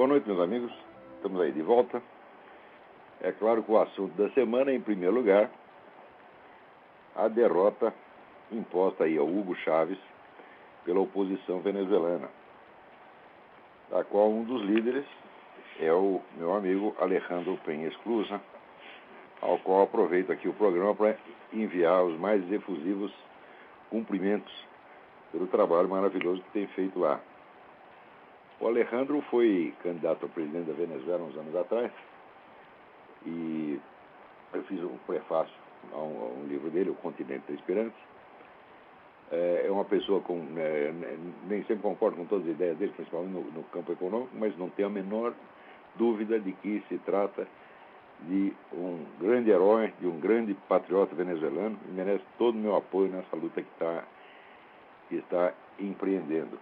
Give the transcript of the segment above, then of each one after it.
Boa noite, meus amigos. Estamos aí de volta. É claro que o assunto da semana é, em primeiro lugar, a derrota imposta aí ao Hugo Chávez pela oposição venezuelana, da qual um dos líderes é o meu amigo Alejandro Penha Esclusa, ao qual aproveito aqui o programa para enviar os mais efusivos cumprimentos pelo trabalho maravilhoso que tem feito lá. O Alejandro foi candidato a presidente da Venezuela uns anos atrás e eu fiz um prefácio a um livro dele, O Continente da Esperança. É uma pessoa com... nem sempre concordo com todas as ideias dele, principalmente no campo econômico, mas não tenho a menor dúvida de que se trata de um grande herói, de um grande patriota venezuelano, e merece todo o meu apoio nessa luta que está empreendendo.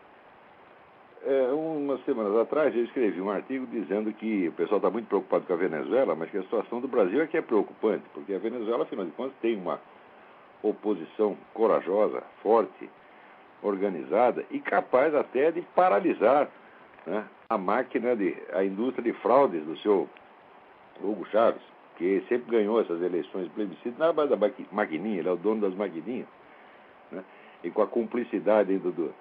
Umas semanas atrás eu escrevi um artigo dizendo que o pessoal está muito preocupado com a Venezuela, mas que a situação do Brasil é que é preocupante, porque a Venezuela, afinal de contas, tem uma oposição corajosa, forte, organizada e capaz até de paralisar, né, a indústria de fraudes do seu Hugo Chávez, que sempre ganhou essas eleições plebiscitas na base da maquininha, ele é o dono das maquininhas, né, e com a cumplicidade do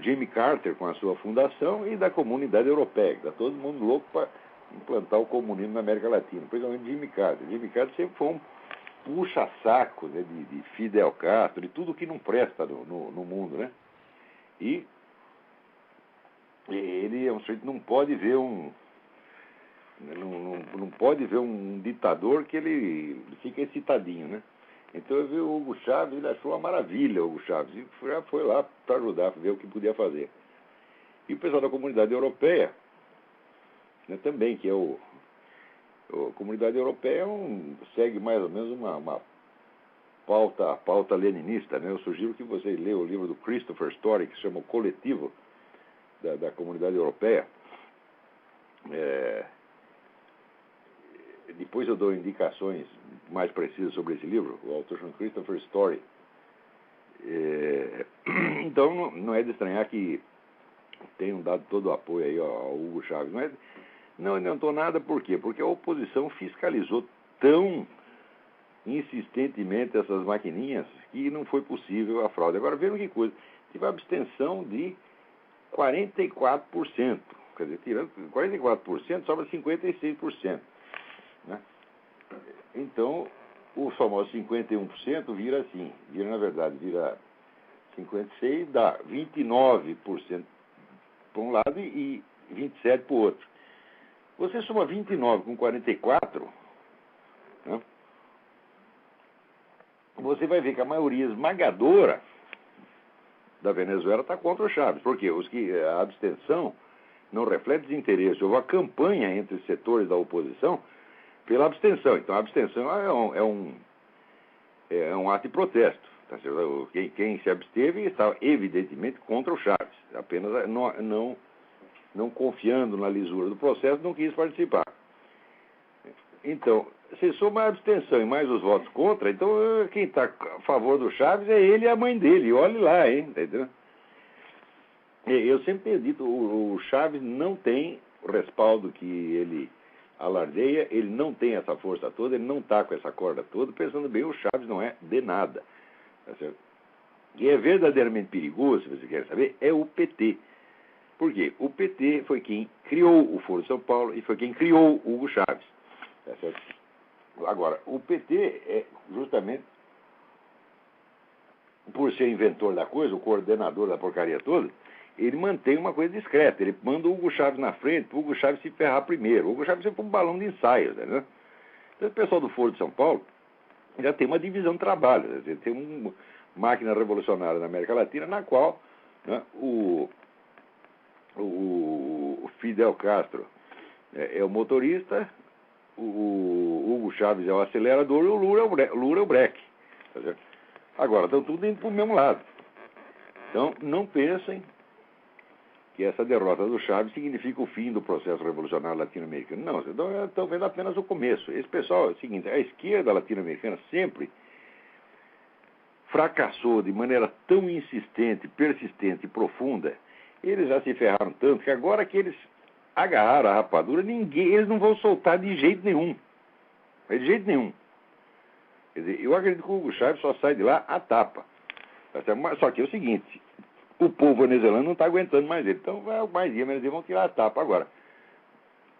Jimmy Carter com a sua fundação e da comunidade europeia, que está todo mundo louco para implantar o comunismo na América Latina, principalmente Jimmy Carter. Jimmy Carter sempre foi um puxa-saco, né, de Fidel Castro, de tudo que não presta no mundo, né? E ele é um sujeito que não pode ver não pode ver um ditador que ele fica excitadinho, né? Então eu vi o Hugo Chávez, ele achou uma maravilha o Hugo Chávez, e foi lá para ajudar, para ver o que podia fazer. E o pessoal da comunidade europeia, né, também, que é a comunidade europeia segue mais ou menos uma pauta leninista, né? Eu sugiro que vocês leiam o livro do Christopher Story, que se chama O Coletivo da Comunidade Europeia. Depois eu dou indicações mais precisas sobre esse livro. O autor chama Christopher Story. Então não é de estranhar que tenham dado todo o apoio aí ao Hugo Chávez. Não adiantou nada, por quê? Porque a oposição fiscalizou tão insistentemente essas maquininhas que não foi possível a fraude. Agora, vejam que coisa. Tive a abstenção de 44%. Quer dizer, tirando 44%, sobra 56%. Né? Então, o famoso 51% vira assim, vira 56%, dá 29% para um lado e 27% para o outro. Você soma 29 com 44, né? Você vai ver que a maioria esmagadora da Venezuela está contra o Chávez. Por quê? A abstenção não reflete desinteresse. Houve uma campanha entre setores da oposição pela abstenção. Então, a abstenção é um ato de protesto. Tá certo? Quem se absteve estava evidentemente contra o Chávez. Apenas não confiando na lisura do processo, não quis participar. Então, se soma a abstenção e mais os votos contra, então quem está a favor do Chávez é ele e a mãe dele. Olhe lá, hein? Entendeu? Eu sempre tenho dito, o Chávez não tem o respaldo que ele alardeia, ele não tem essa força toda, ele não está com essa corda toda. Pensando bem, o Chávez não é de nada. Tá certo? E é verdadeiramente perigoso, se você quer saber, é o PT. Por quê? O PT foi quem criou o Foro de São Paulo e foi quem criou o Hugo Chávez. Tá certo? Agora, o PT é justamente, por ser inventor da coisa, o coordenador da porcaria toda, ele mantém uma coisa discreta. Ele manda o Hugo Chávez na frente para o Hugo Chávez se ferrar primeiro. O Hugo Chávez sempre foi um balão de ensaio, né? Então, o pessoal do Foro de São Paulo já tem uma divisão de trabalho. Tem uma máquina revolucionária na América Latina na qual, né, o Fidel Castro é o motorista, o Hugo Chávez é o acelerador e o Lula é o breque. Tá certo? Agora, estão tudo indo para o mesmo lado. Então, não pensem que essa derrota do Chávez significa o fim do processo revolucionário latino-americano. Não, estão vendo apenas o começo. Esse pessoal é o seguinte, a esquerda latino-americana sempre fracassou de maneira tão insistente, persistente e profunda Eles já se ferraram tanto que agora que eles agarraram a rapadura, eles não vão soltar de jeito nenhum. De jeito nenhum. Quer dizer, eu acredito que o Hugo Chávez só sai de lá a tapa. Só que é o seguinte, o povo venezuelano não está aguentando mais ele. Então, mais dia, menos dia, vão tirar a tapa. Agora,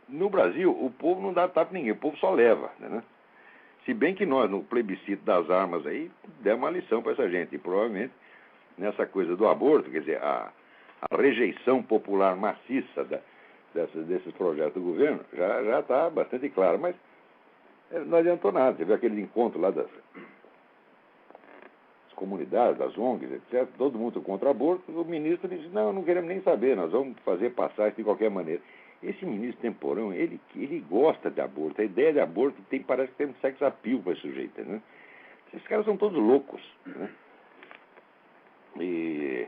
no Brasil, o povo não dá tapa a ninguém, o povo só leva, né? Se bem que nós, no plebiscito das armas aí, demos uma lição para essa gente. E provavelmente, nessa coisa do aborto, quer dizer, a rejeição popular maciça desses projetos do governo já está bastante clara. Mas não adiantou nada. Você viu aquele encontro lá das comunidades, das ONGs, etc. Todo mundo contra o aborto. O ministro disse, não queremos nem saber, nós vamos fazer passar isso de qualquer maneira. Esse ministro temporão, ele gosta de aborto. A ideia de aborto parece que tem um sex appeal para esse sujeito, né? Esses caras são todos loucos, né? E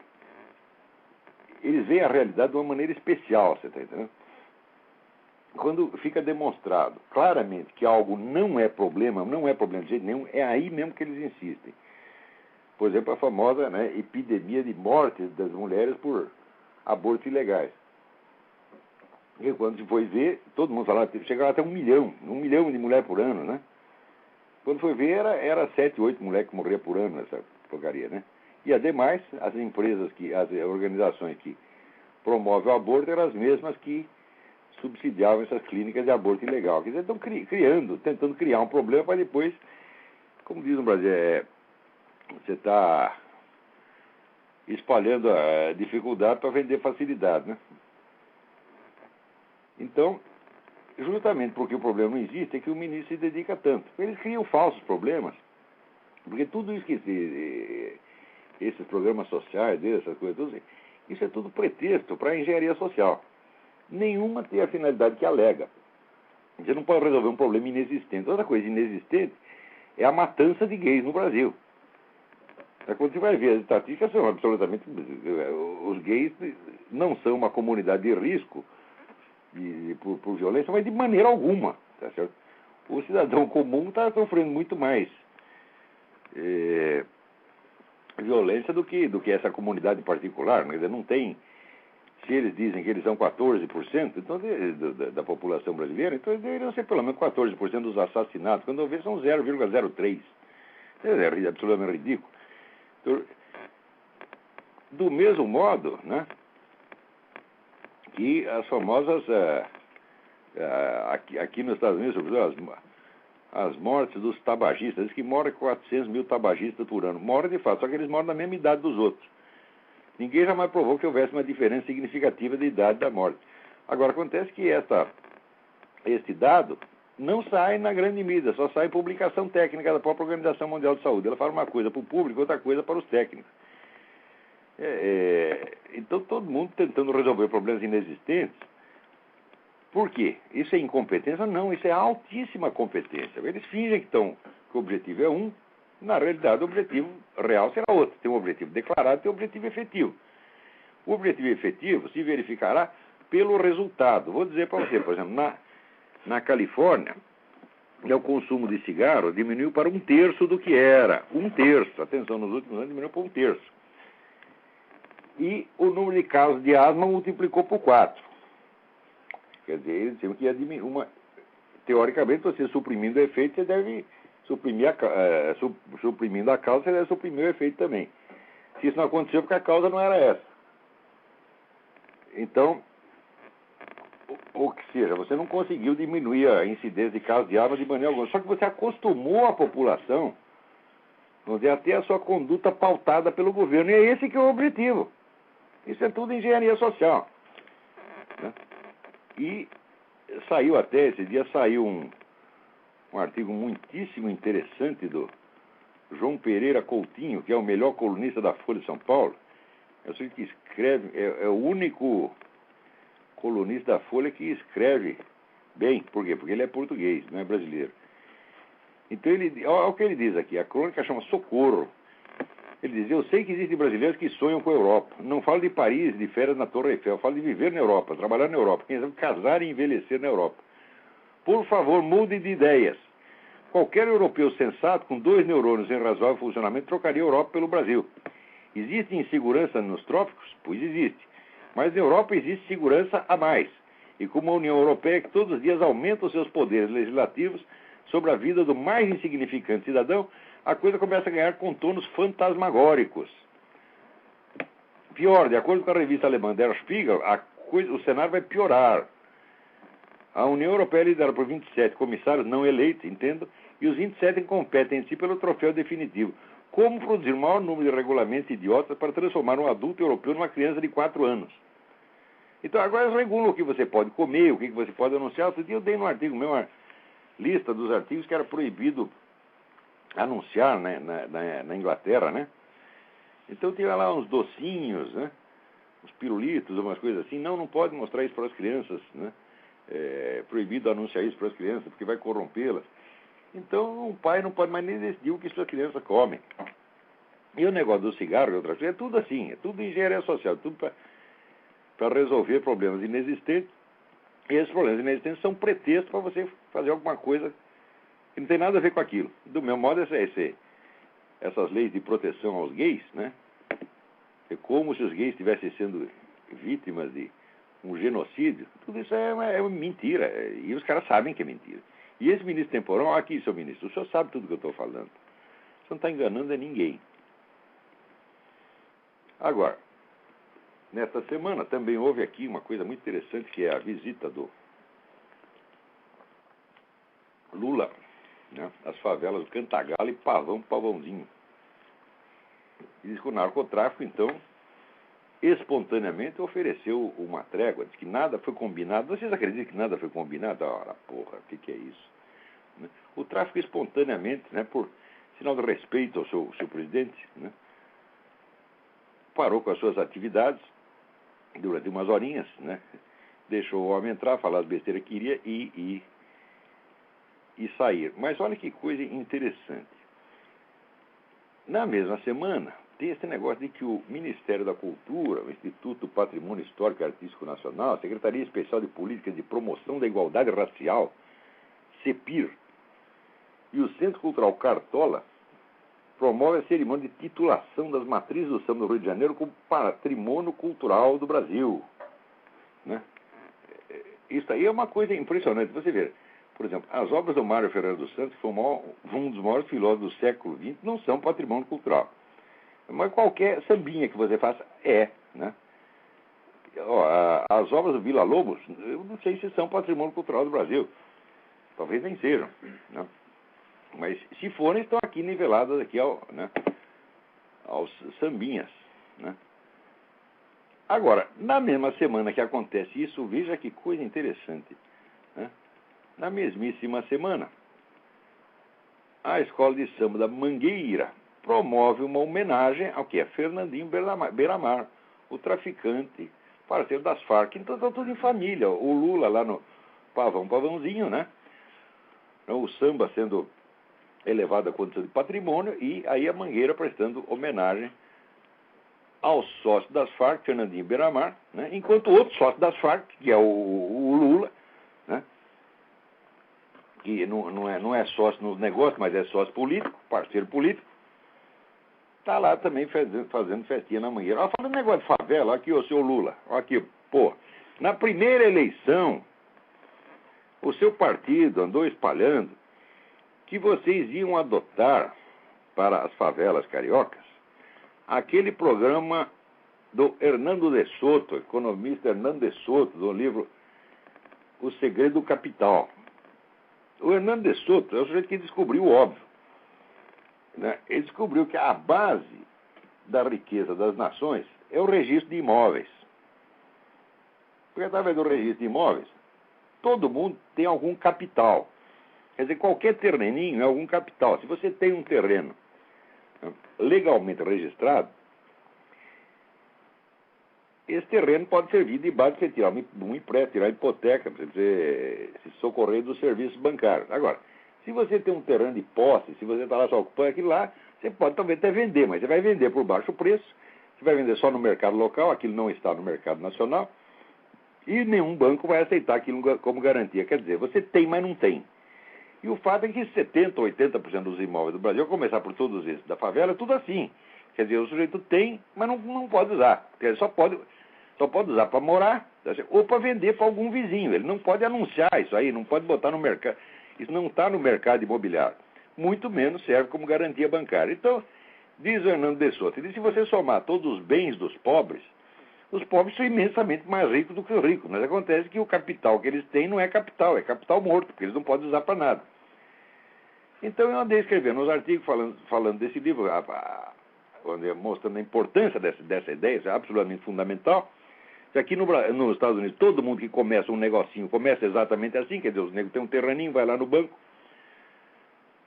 eles veem a realidade de uma maneira especial, você está entendendo? Quando fica demonstrado claramente que algo não é problema de jeito nenhum, é aí mesmo que eles insistem. Por exemplo, a famosa, né, epidemia de mortes das mulheres por abortos ilegais. E quando se foi ver, todo mundo falava que chegava até 1 milhão de mulheres por ano, né? Quando foi ver, era 7, 8 mulheres que morriam por ano nessa porcaria, né? E ademais, as empresas, as organizações que promovem o aborto eram as mesmas que subsidiavam essas clínicas de aborto ilegal. Quer dizer, estão tentando criar um problema para depois, como diz no Brasil, você está espalhando a dificuldade para vender facilidade, né? Então, justamente porque o problema não existe, é que o ministro se dedica tanto. Eles criam falsos problemas, porque tudo isso esses programas sociais, essas coisas, tudo, isso é tudo pretexto para a engenharia social. Nenhuma tem a finalidade que alega. Você não pode resolver um problema inexistente. Outra coisa inexistente é a matança de gays no Brasil. Quando você vai ver as estatísticas, são absolutamente... Os gays não são uma comunidade de risco por violência, mas de maneira alguma, tá certo? O cidadão comum está sofrendo muito mais violência do que essa comunidade em particular. Quer dizer, não tem... Se eles dizem que eles são 14% então, da população brasileira, então eles deveriam ser pelo menos 14% dos assassinatos. Quando eu vejo, são 0,03%. É absolutamente ridículo. Então, do mesmo modo, né, que as famosas, aqui nos Estados Unidos, sobretudo, as mortes dos tabagistas, diz que morrem 400 mil tabagistas por ano. Morrem de fato, só que eles morrem na mesma idade dos outros. Ninguém jamais provou que houvesse uma diferença significativa de idade da morte. Agora, acontece que esse dado não sai na grande mídia, só sai em publicação técnica da própria Organização Mundial de Saúde. Ela fala uma coisa para o público, outra coisa para os técnicos. Então, todo mundo tentando resolver problemas inexistentes. Por quê? Isso é incompetência? Não, isso é altíssima competência. Eles fingem que o objetivo é um, na realidade o objetivo real será outro. Tem um objetivo declarado e tem um objetivo efetivo. O objetivo efetivo se verificará pelo resultado. Vou dizer para você, por exemplo, na Califórnia, o consumo de cigarro diminuiu para 1/3 do que era. 1/3. Atenção, nos últimos anos diminuiu para 1/3. E o número de casos de asma multiplicou por 4. Quer dizer, eles diziam que ia diminuir teoricamente, você suprimindo o efeito, você deve suprimir suprimindo a causa, você deve suprimir o efeito também. Se isso não aconteceu, porque a causa não era essa. Então, ou que seja, você não conseguiu diminuir a incidência de casos de asma de maneira alguma. Só que você acostumou a população, vamos dizer, a ter a sua conduta pautada pelo governo. E é esse que é o objetivo. Isso é tudo engenharia social, né? E esse dia saiu um artigo muitíssimo interessante do João Pereira Coutinho, que é o melhor colunista da Folha de São Paulo. Eu sei que escreve, é o único colunista da Folha que escreve bem. Por quê? Porque ele é português, não é brasileiro. Então, olha o que ele diz aqui. A crônica chama Socorro. Ele diz, eu sei que existem brasileiros que sonham com a Europa. Não falo de Paris, de férias na Torre Eiffel. Falo de viver na Europa, trabalhar na Europa. Quem sabe casar e envelhecer na Europa. Por favor, mude de ideias. Qualquer europeu sensato, com 2 neurônios em razoável funcionamento, trocaria a Europa pelo Brasil. Existe insegurança nos trópicos? Pois existe. Mas na Europa existe segurança a mais. E como a União Europeia, que todos os dias aumenta os seus poderes legislativos sobre a vida do mais insignificante cidadão, a coisa começa a ganhar contornos fantasmagóricos. Pior, de acordo com a revista alemã Der Spiegel, o cenário vai piorar. A União Europeia é liderada por 27 comissários não eleitos, entendo, e os 27 competem em si pelo troféu definitivo. Como produzir o maior número de regulamentos idiotas para transformar um adulto europeu numa criança de 4 anos? Então agora eles regulam o que você pode comer, o que você pode anunciar. Outro dia eu dei no artigo meu uma lista dos artigos que era proibido anunciar, né, na Inglaterra, né? Então tinha lá uns docinhos, né? Uns pirulitos, umas coisas assim. Não pode mostrar isso para as crianças, né? É proibido anunciar isso para as crianças, porque vai corrompê-las. Então o pai não pode mais nem decidir o que sua criança come. E o negócio do cigarro e outras coisas, é tudo assim, é tudo engenharia social, tudo para resolver problemas inexistentes. E esses problemas inexistentes são pretextos para você fazer alguma coisa que não tem nada a ver com aquilo. Do mesmo modo, essas leis de proteção aos gays, né? É como se os gays estivessem sendo vítimas de um genocídio. Tudo isso é uma mentira. E os caras sabem que é mentira. E esse ministro temporal, aqui, seu ministro, o senhor sabe tudo que eu estou falando. O senhor não está enganando ninguém. Agora, nesta semana também houve aqui uma coisa muito interessante, que é a visita do Lula, né, às favelas do Cantagalo e Pavãozinho. E diz que o narcotráfico, então, espontaneamente ofereceu uma trégua, diz que nada foi combinado. Vocês acreditam que nada foi combinado? Ora, porra, o que é isso? Né? O tráfico espontaneamente, né, por sinal de respeito ao seu presidente, né, parou com as suas atividades durante umas horinhas, né, deixou o homem entrar, falar as besteiras que queria e sair. Mas olha que coisa interessante. Na mesma semana, tem esse negócio de que o Ministério da Cultura, o Instituto do Patrimônio Histórico e Artístico Nacional, a Secretaria Especial de Política de Promoção da Igualdade Racial, CEPIR, e o Centro Cultural Cartola promove a cerimônia de titulação das matrizes do samba do Rio de Janeiro como Patrimônio Cultural do Brasil. Né? Isso aí é uma coisa impressionante. Você vê, por exemplo, as obras do Mário Ferreira dos Santos, que foi um dos maiores filósofos do século XX, não são patrimônio cultural. Mas qualquer sambinha que você faça é, né? As obras do Vila Lobos, eu não sei se são patrimônio cultural do Brasil. Talvez nem sejam, né? Mas se forem, estão aqui niveladas aqui aos sambinhas, né? Agora, na mesma semana que acontece isso, veja que coisa interessante, né? Na mesmíssima semana, a Escola de Samba da Mangueira promove uma homenagem ao que é Fernandinho Beiramar, o traficante, parceiro das Farc. Então está tudo em família. O Lula lá no Pavãozinho, né? O samba sendo elevado à condição de patrimônio e aí a Mangueira prestando homenagem ao sócio das Farc, Fernandinho Beiramar, né? Enquanto o outro sócio das Farc, que é o Lula, né? Que não é sócio no negócio, mas é sócio político, parceiro político, está lá também fazendo festinha na Mangueira. Olha, falando negócio de favela, aqui, ô seu Lula, aqui, pô, na primeira eleição, o seu partido andou espalhando que vocês iam adotar para as favelas cariocas aquele programa do Hernando de Soto, economista Hernando de Soto, do livro O Segredo do Capital. O Hernando de Soto é o sujeito que descobriu o óbvio, né? Ele descobriu que a base da riqueza das nações é o registro de imóveis. Porque através do registro de imóveis, todo mundo tem algum capital. Quer dizer, qualquer terreninho é algum capital. Se você tem um terreno legalmente registrado, esse terreno pode servir de base para você tirar um empréstimo, tirar hipoteca, para você se socorrer dos serviços bancários. Agora, se você tem um terreno de posse, se você está lá só ocupando aquilo lá, você pode também até vender, mas você vai vender por baixo preço, você vai vender só no mercado local, aquilo não está no mercado nacional, e nenhum banco vai aceitar aquilo como garantia. Quer dizer, você tem, mas não tem. E o fato é que 70% ou 80% dos imóveis do Brasil, a começar por todos esses da favela, é tudo assim. Quer dizer, o sujeito tem, mas não pode usar. Quer dizer, Só pode usar para morar, ou para vender para algum vizinho. Ele não pode anunciar isso aí, não pode botar no mercado. Isso não está no mercado imobiliário. Muito menos serve como garantia bancária. Então, diz o Hernando de Soto, se você somar todos os bens dos pobres, os pobres são imensamente mais ricos do que os ricos. Mas acontece que o capital que eles têm não é capital morto, porque eles não podem usar para nada. Então eu andei escrevendo uns artigos falando desse livro, mostrando a importância dessa ideia, isso é absolutamente fundamental. Aqui nos Estados Unidos, todo mundo que começa um negocinho começa exatamente assim, quer dizer, os negros têm um terreninho, vai lá no banco,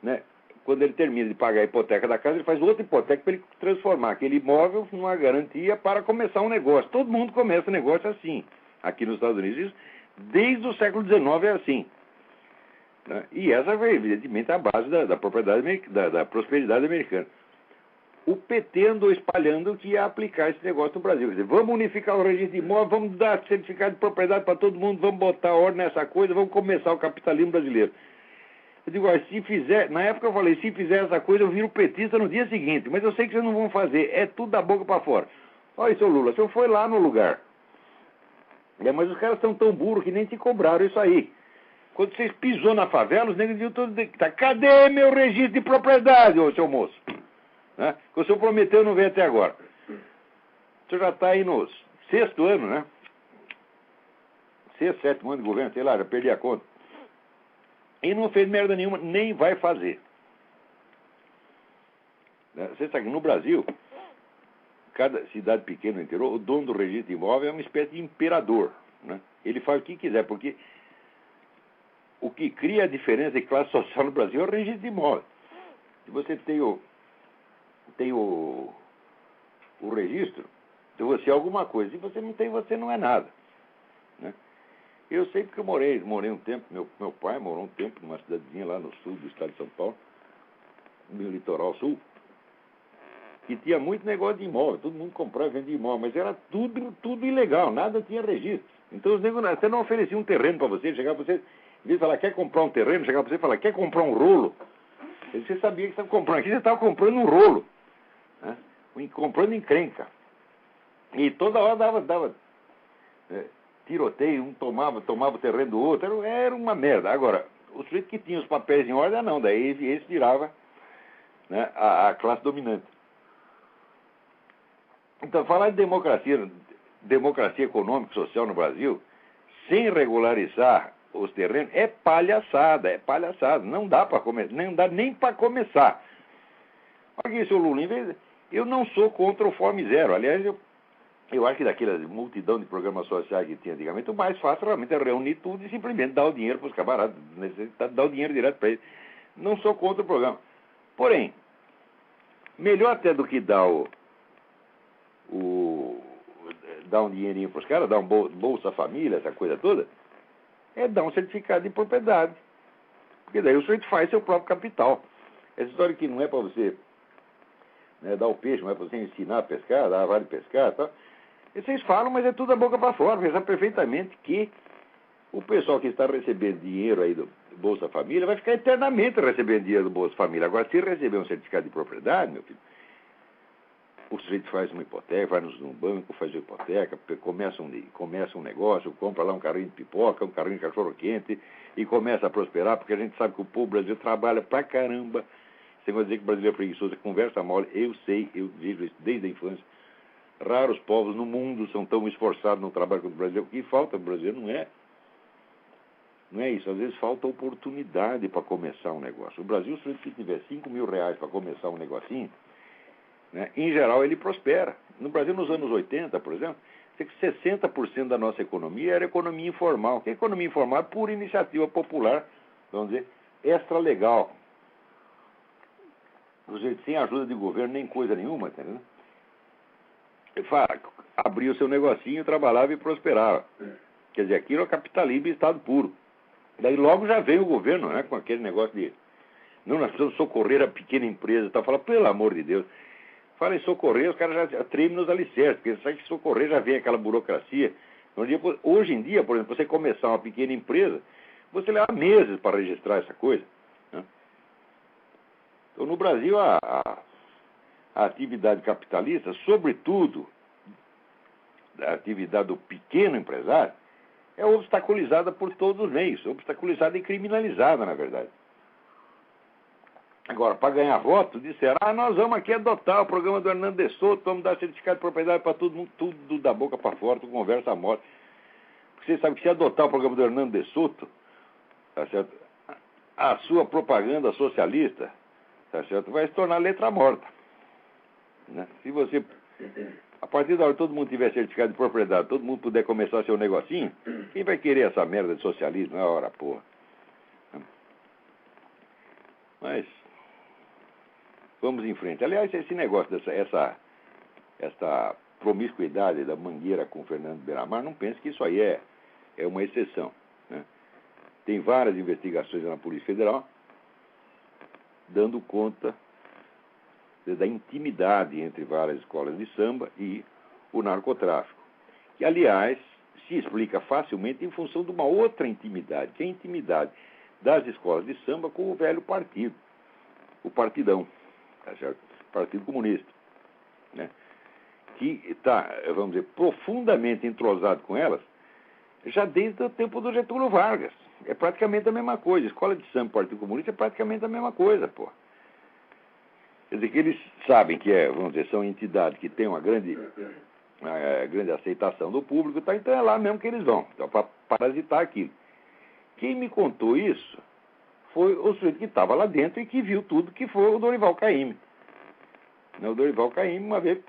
né? Quando ele termina de pagar a hipoteca da casa, ele faz outra hipoteca para ele transformar aquele imóvel numa garantia para começar um negócio. Todo mundo começa negócio assim, aqui nos Estados Unidos. Isso, desde o século XIX é assim. Né? E essa foi, evidentemente, a base da propriedade, da prosperidade americana. O PT andou espalhando que ia aplicar esse negócio no Brasil. Quer dizer, vamos unificar o registro de imóvel, vamos dar certificado de propriedade para todo mundo, vamos botar ordem nessa coisa, vamos começar o capitalismo brasileiro. Eu digo, se fizer, na época eu falei, se fizer essa coisa, eu viro petista no dia seguinte, mas eu sei que vocês não vão fazer, é tudo da boca para fora. Olha, seu Lula, o senhor foi lá no lugar. Mas os caras estão tão burros que nem te cobraram isso aí. Quando vocês pisou na favela, os negros diziam todos, cadê meu registro de propriedade, ô seu moço? Né? Que o senhor prometeu não veio até agora. O senhor já está aí no 6º ano, né? 6º, 7º ano de governo, sei lá, já perdi a conta. E não fez merda nenhuma, nem vai fazer. Você sabe que no Brasil, cada cidade pequena no interior, o dono do registro de imóvel é uma espécie de imperador. Né? Ele faz o que quiser, porque o que cria a diferença de classe social no Brasil é o registro de imóvel. Se você tem o registro, então você é alguma coisa. Se você não tem, você não é nada. Né? Eu sei porque eu morei um tempo, meu pai morou um tempo numa cidadezinha lá no sul do estado de São Paulo, no litoral sul, que tinha muito negócio de imóvel, todo mundo comprava e vendia imóvel, mas era tudo ilegal, nada tinha registro. Então os negros até não ofereciam um terreno para você, chegava para você, em vez de falar, quer comprar um terreno, chegava para você e falar, quer comprar um rolo? Você sabia que estava comprando, aqui você estava comprando um rolo, né? Comprando encrenca. E toda hora dava tiroteio, um tomava o terreno do outro, era uma merda. Agora, o sujeito que tinha os papéis em ordem, não, daí esse virava, né, a classe dominante. Então, falar de democracia econômica e social no Brasil, sem regularizar os terrenos, é palhaçada. Não dá para começar, não dá nem para começar. Olha aqui, seu Lula, eu não sou contra o Fome Zero. Aliás, eu acho que daquela multidão de programas sociais que tinha antigamente, o mais fácil realmente é reunir tudo e simplesmente dar o dinheiro para os camaradas, dar o dinheiro direto para eles. Não sou contra o programa. Porém, melhor até do que dar dar um dinheirinho para os caras, dar um Bolsa Família, essa coisa toda, é dar um certificado de propriedade. Porque daí o sujeito faz seu próprio capital. Essa história que não é para você, né, dar o peixe, não é para você ensinar a pescar, dar a vara de pescar e tal. E vocês falam, mas é tudo da boca para fora. Você sabe perfeitamente que o pessoal que está recebendo dinheiro aí do Bolsa Família vai ficar eternamente recebendo dinheiro do Bolsa Família. Agora, se receber um certificado de propriedade, meu filho, o sujeito faz uma hipoteca, vai num banco, faz uma hipoteca, começa um negócio, compra lá um carrinho de pipoca, um carrinho de cachorro-quente e começa a prosperar, porque a gente sabe que o povo brasileiro trabalha pra caramba. Você vai dizer que o brasileiro é preguiçoso, conversa mole, eu sei, eu vejo isso desde a infância. Raros povos no mundo são tão esforçados no trabalho quanto o brasileiro. O que falta no Brasil não é isso. Às vezes falta oportunidade para começar um negócio. O Brasil, se tiver R$5.000 para começar um negocinho, né, em geral ele prospera. No Brasil, nos anos 80, por exemplo, 60% da nossa economia era economia informal. Que economia informal é por iniciativa popular, vamos dizer, extra-legal. Sem ajuda de governo, nem coisa nenhuma, entendeu? Abria o seu negocinho, trabalhava e prosperava. Quer dizer, aquilo é capitalismo em estado puro. Daí logo já veio o governo, né, com aquele negócio de não, nós precisamos socorrer a pequena empresa. Tá? Fala, pelo amor de Deus. Fala em socorrer, os caras já tremem nos alicerces, porque sabe que socorrer já vem aquela burocracia. Hoje em dia, por exemplo, você começar uma pequena empresa, você leva meses para registrar essa coisa. Né? Então, no Brasil, a atividade capitalista, sobretudo atividade do pequeno empresário é obstaculizada por todos os meios, obstaculizada e criminalizada, na verdade. Agora, para ganhar voto, disseram, nós vamos aqui adotar o programa do Hernando de Soto, vamos dar certificado de propriedade para todo mundo, tudo da boca para fora, tudo conversa morta. Porque você sabe que se adotar o programa do Hernando de Soto, tá certo? A sua propaganda socialista, tá certo? Vai se tornar letra morta. Né? Se você, a partir da hora que todo mundo tiver certificado de propriedade, todo mundo puder começar seu negocinho, quem vai querer essa merda de socialismo? É hora, porra. Mas vamos em frente. Aliás, esse negócio essa promiscuidade da Mangueira com o Fernando Beiramar, não pense que isso aí é uma exceção. Né? Tem várias investigações na Polícia Federal dando conta da intimidade entre várias escolas de samba e o narcotráfico, que, aliás, se explica facilmente em função de uma outra intimidade, que é a intimidade das escolas de samba com o velho partido, o Partidão, tá certo? Partido Comunista, né? Que está, vamos dizer, profundamente entrosado com elas já desde o tempo do Getúlio Vargas. É praticamente a mesma coisa. Escola de samba e Partido Comunista é praticamente a mesma coisa, pô. Quer dizer que eles sabem que vamos dizer, são entidades que têm uma grande aceitação do público, tá? Então é lá mesmo que eles vão, então, para parasitar aquilo. Quem me contou isso foi o sujeito que estava lá dentro e que viu tudo, que foi o Dorival Caymmi. O Dorival Caymmi, uma vez,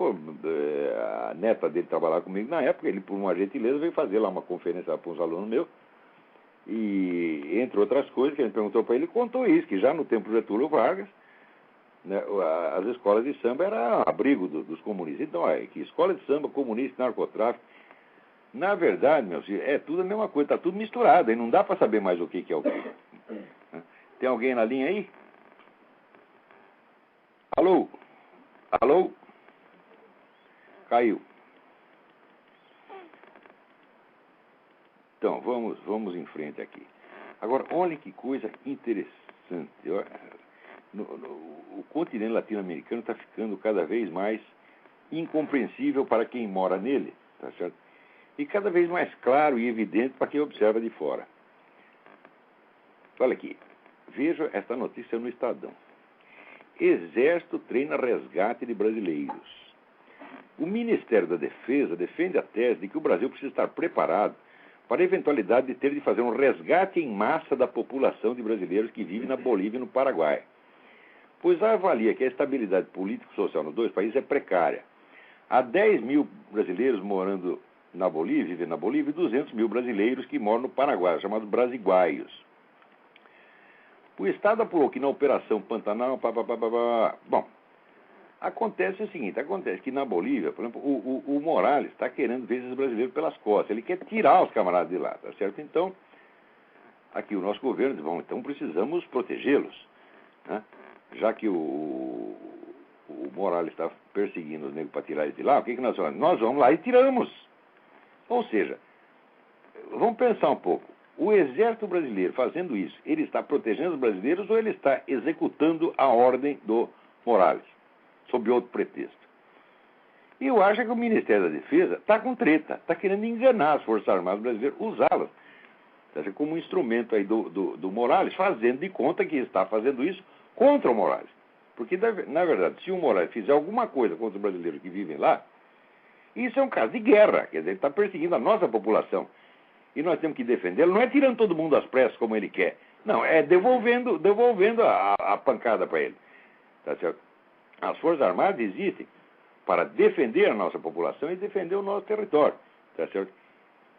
a neta dele trabalhava comigo na época, ele, por uma gentileza, veio fazer lá uma conferência para uns alunos meus, e, entre outras coisas, que a gente perguntou para ele, contou isso, que já no tempo do Getúlio Vargas, né, as escolas de samba eram abrigo dos comunistas. Então, que escola de samba, comunista, narcotráfico, na verdade, meus filhos, é tudo a mesma coisa, está tudo misturado, e não dá para saber mais o que é o que. Tem alguém na linha aí? Alô? Alô? Caiu. Então, vamos em frente aqui. Agora, olha que coisa interessante. O continente latino-americano está ficando cada vez mais incompreensível para quem mora nele, tá certo? E cada vez mais claro e evidente para quem observa de fora. Olha aqui, veja esta notícia no Estadão. Exército treina resgate de brasileiros. O Ministério da Defesa defende a tese de que o Brasil precisa estar preparado para a eventualidade de ter de fazer um resgate em massa da população de brasileiros que vive na Bolívia e no Paraguai, pois avalia que a estabilidade político-social nos dois países é precária. Há 10 mil brasileiros morando na Bolívia, vivendo na Bolívia, e 200 mil brasileiros que moram no Paraguai, chamados brasiguaios. O Estado apurou que na Operação Pantanal... Bom, acontece o seguinte, acontece que na Bolívia, por exemplo, o Morales está querendo ver esses brasileiros pelas costas, ele quer tirar os camaradas de lá, tá certo? Então, aqui o nosso governo diz, bom, então precisamos protegê-los, né? Já que o Morales está perseguindo os negros para tirar eles de lá, o que nós vamos? Nós vamos lá e tiramos. Ou seja, vamos pensar um pouco. O exército brasileiro fazendo isso, ele está protegendo os brasileiros ou ele está executando a ordem do Morales, sob outro pretexto? E eu acho que o Ministério da Defesa está com treta, está querendo enganar as Forças Armadas brasileiras, usá-las como um instrumento aí do Morales, fazendo de conta que está fazendo isso contra o Morales. Porque, na verdade, se o Morales fizer alguma coisa contra os brasileiros que vivem lá, isso é um caso de guerra, quer dizer, ele está perseguindo a nossa população. E nós temos que defendê-lo, não é tirando todo mundo às pressas como ele quer. Não, é devolvendo a pancada para ele. Tá certo? As Forças Armadas existem para defender a nossa população e defender o nosso território. Tá certo?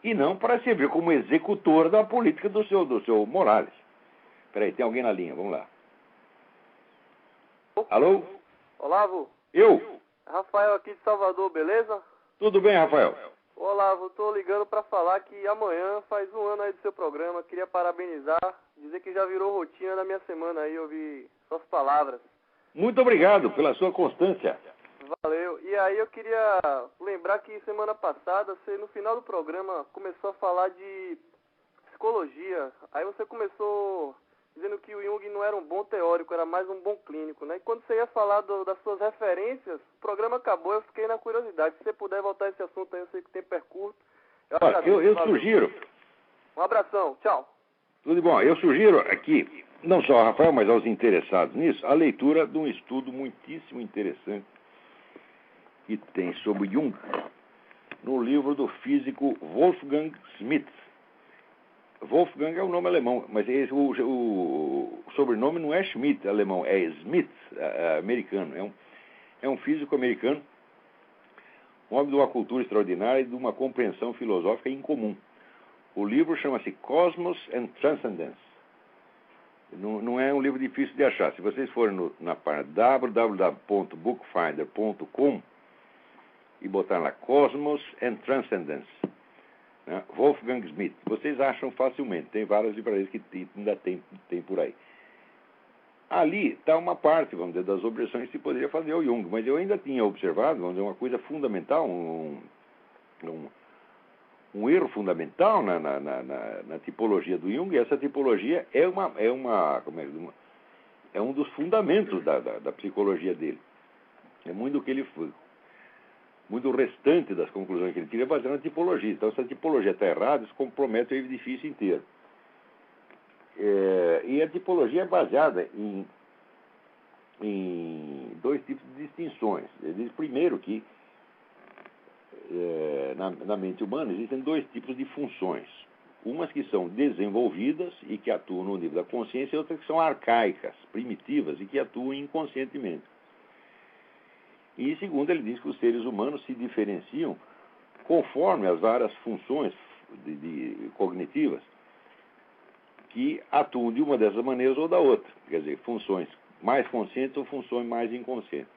E não para servir como executor da política do seu Morales. Peraí, tem alguém na linha, vamos lá. Alô? Olavo? Eu? Rafael aqui de Salvador, beleza? Tudo bem, Rafael? Olavo, tô ligando pra falar que amanhã faz um ano aí do seu programa. Queria parabenizar, dizer que já virou rotina da minha semana aí, ouvir suas palavras. Muito obrigado pela sua constância. Valeu. E aí eu queria lembrar que semana passada, você no final do programa começou a falar de psicologia. Aí você começou dizendo que o Jung não era um bom teórico, era mais um bom clínico, né? E quando você ia falar das suas referências, o programa acabou, eu fiquei na curiosidade. Se você puder voltar a esse assunto aí, eu sei que o tempo é curto. Eu sugiro... Um abração, tchau. Tudo bom. Eu sugiro aqui, não só ao Rafael, mas aos interessados nisso, a leitura de um estudo muitíssimo interessante que tem sobre Jung no livro do físico Wolfgang Schmidt. Wolfgang é um nome alemão, mas o sobrenome não é Schmidt alemão, é Smith americano. É um físico americano, um homem de uma cultura extraordinária e de uma compreensão filosófica incomum. O livro chama-se Cosmos and Transcendence. Não é um livro difícil de achar. Se vocês forem na página www.bookfinder.com e botar lá Cosmos and Transcendence, né, Wolfgang Schmidt, vocês acham facilmente. Tem várias livrarias que ainda tem por aí. Ali está uma parte, vamos dizer, das objeções que se poderia fazer ao Jung, mas eu ainda tinha observado, vamos dizer, uma coisa fundamental, um erro fundamental na tipologia do Jung, e essa tipologia é um dos fundamentos da psicologia dele. É muito do que ele foi. Muito restante das conclusões que ele tira é baseado na tipologia. Então, se a tipologia está errada, isso compromete o edifício inteiro. E a tipologia é baseada em dois tipos de distinções. Ele diz, primeiro, que na mente humana existem dois tipos de funções. Umas que são desenvolvidas e que atuam no nível da consciência, e outras que são arcaicas, primitivas e que atuam inconscientemente. E segundo, ele diz que os seres humanos se diferenciam conforme as várias funções cognitivas que atuam de uma dessas maneiras ou da outra. Quer dizer, funções mais conscientes ou funções mais inconscientes.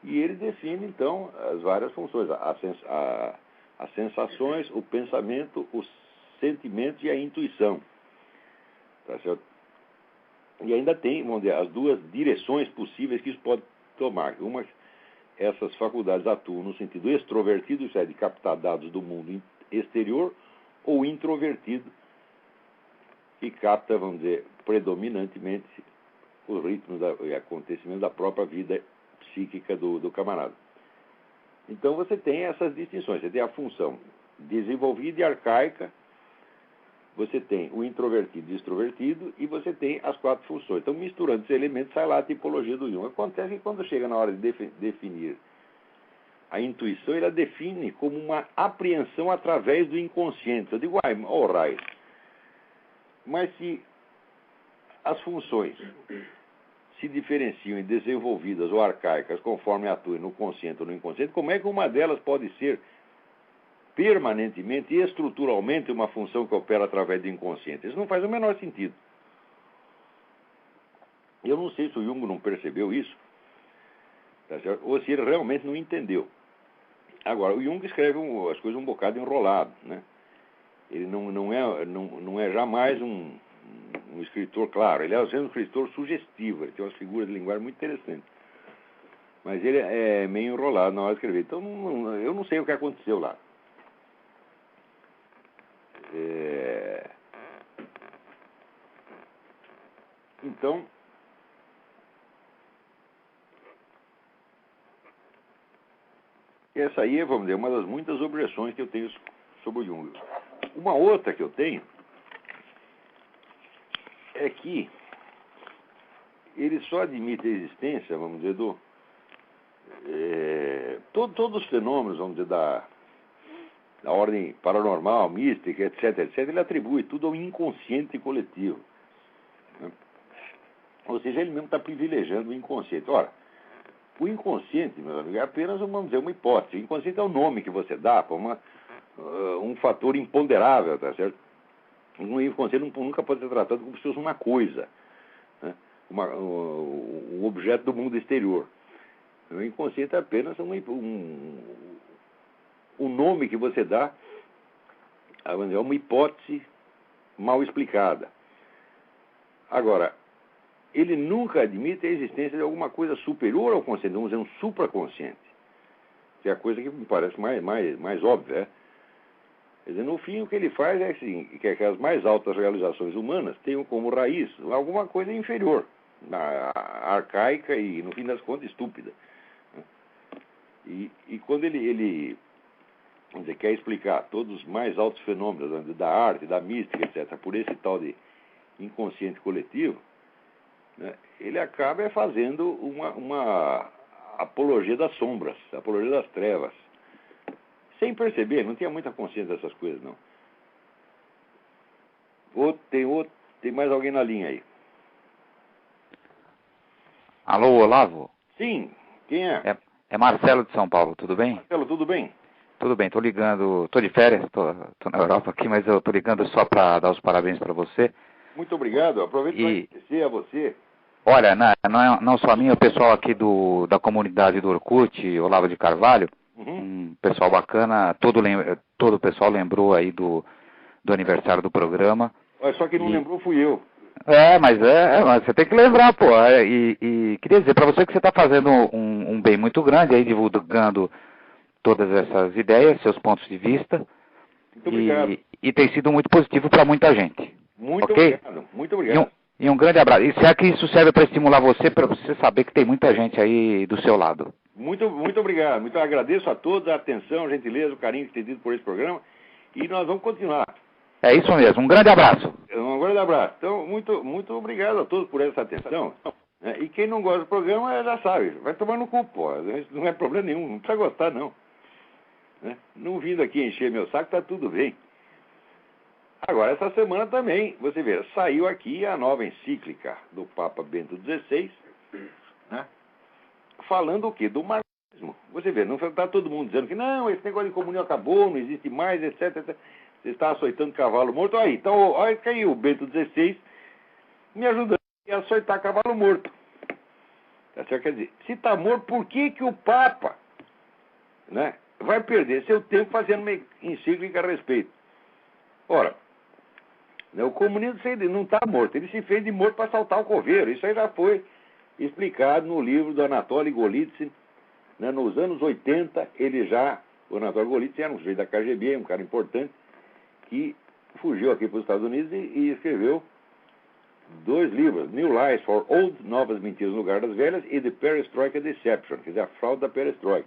E ele define, então, as várias funções, as sensações, o pensamento, os sentimentos e a intuição. Tá certo? E ainda tem, vamos dizer, as duas direções possíveis que isso pode tomar. Essas faculdades atuam no sentido extrovertido, isso é, de captar dados do mundo exterior, ou introvertido, que capta, vamos dizer, predominantemente os ritmos e acontecimentos da própria vida psíquica do camarada. Então você tem essas distinções. Você tem a função desenvolvida e arcaica, você tem o introvertido e extrovertido, e você tem as quatro funções. Então, misturando esses elementos, sai lá a tipologia do Jung. Acontece que quando chega na hora de definir a intuição, ele a define como uma apreensão através do inconsciente. Eu digo, alright. Mas se as funções se diferenciam em desenvolvidas ou arcaicas conforme atuem no consciente ou no inconsciente, como é que uma delas pode ser permanentemente e estruturalmente uma função que opera através do inconsciente? Isso não faz o menor sentido. Eu não sei se o Jung não percebeu isso, tá certo? Ou se ele realmente não entendeu. Agora, o Jung escreve as coisas um bocado enrolado, né? Ele não é jamais um escritor claro. Ele é um escritor sugestivo, ele tem umas figuras de linguagem muito interessantes. Mas ele é meio enrolado na hora de escrever. Então, eu não sei o que aconteceu lá. Então, essa aí é, vamos dizer, uma das muitas objeções que eu tenho sobre o Jung. Uma outra que eu tenho é que ele só admite a existência, vamos dizer, todos os fenômenos, vamos dizer, da ordem paranormal, mística, etc., ele atribui tudo ao inconsciente coletivo. Né? Ou seja, ele mesmo está privilegiando o inconsciente. Ora, o inconsciente, meus amigos, é apenas, vamos dizer, uma hipótese. O inconsciente é o nome que você dá para um fator imponderável, tá certo? O inconsciente nunca pode ser tratado como se fosse uma coisa, né? Um objeto do mundo exterior. O inconsciente é apenas um nome que você dá a uma hipótese mal explicada. Agora, ele nunca admite a existência de alguma coisa superior ao consciente, vamos dizer, um supraconsciente, que é a coisa que me parece mais óbvia. Quer dizer, no fim, o que ele faz é assim, que as mais altas realizações humanas tenham como raiz alguma coisa inferior, arcaica e, no fim das contas, estúpida. E quando ele vamos dizer, quer explicar todos os mais altos fenômenos da arte, da mística, etc., por esse tal de inconsciente coletivo, né, ele acaba fazendo uma apologia das sombras, apologia das trevas. Sem perceber, não tinha muita consciência dessas coisas, não. Tem mais alguém na linha aí? Alô, Olavo? Sim, quem é? É Marcelo de São Paulo, tudo bem? Marcelo, tudo bem? Tudo bem, tô ligando, tô de férias, tô na Europa aqui, mas eu tô ligando só para dar os parabéns para você. Muito obrigado, aproveito para agradecer a você. Olha, não só a mim, o pessoal aqui da comunidade do Orkut, Olavo de Carvalho, um pessoal bacana, todo o pessoal lembrou aí do aniversário do programa. Só que não lembrou fui eu. Mas você tem que lembrar, pô. E queria dizer para você que você está fazendo um bem muito grande aí, divulgando todas essas ideias, seus pontos de vista. Muito obrigado. E tem sido muito positivo para muita gente. Muito okay? Obrigado, muito obrigado. E um grande abraço. E será que isso serve para estimular você, para você saber que tem muita gente aí do seu lado? Muito obrigado. Muito agradeço a todos a atenção, a gentileza, o carinho que tem tido por esse programa. E nós vamos continuar. É isso mesmo. Um grande abraço. Um grande abraço. Então, muito obrigado a todos por essa atenção. E quem não gosta do programa já sabe. Vai tomar no cu, pô. Não é problema nenhum. Não precisa gostar, não. Não vindo aqui encher meu saco, tá tudo bem. Agora, essa semana também, você vê, saiu aqui a nova encíclica do Papa Bento XVI, né, falando o quê? Do marxismo. Você vê, não está todo mundo dizendo que não, esse negócio de comunhão acabou, não existe mais, etc. Você está açoitando cavalo morto. Aí, então, olha que aí o Bento XVI me ajudando a açoitar cavalo morto. Tá certo? Quer dizer, se está morto, por que o Papa, né, vai perder seu tempo fazendo uma encíclica a respeito? Ora, o comunismo não está morto, ele se fez de morto para saltar o coveiro. Isso aí já foi explicado no livro do Anatoly Golitsyn, né, nos anos 80. O Anatoly Golitsyn era um sujeito da KGB, um cara importante, que fugiu aqui para os Estados Unidos e escreveu 2 livros, New Lies for Old, Novas Mentiras no Lugar das Velhas, e The Perestroika Deception, quer dizer, a fraude da perestroika,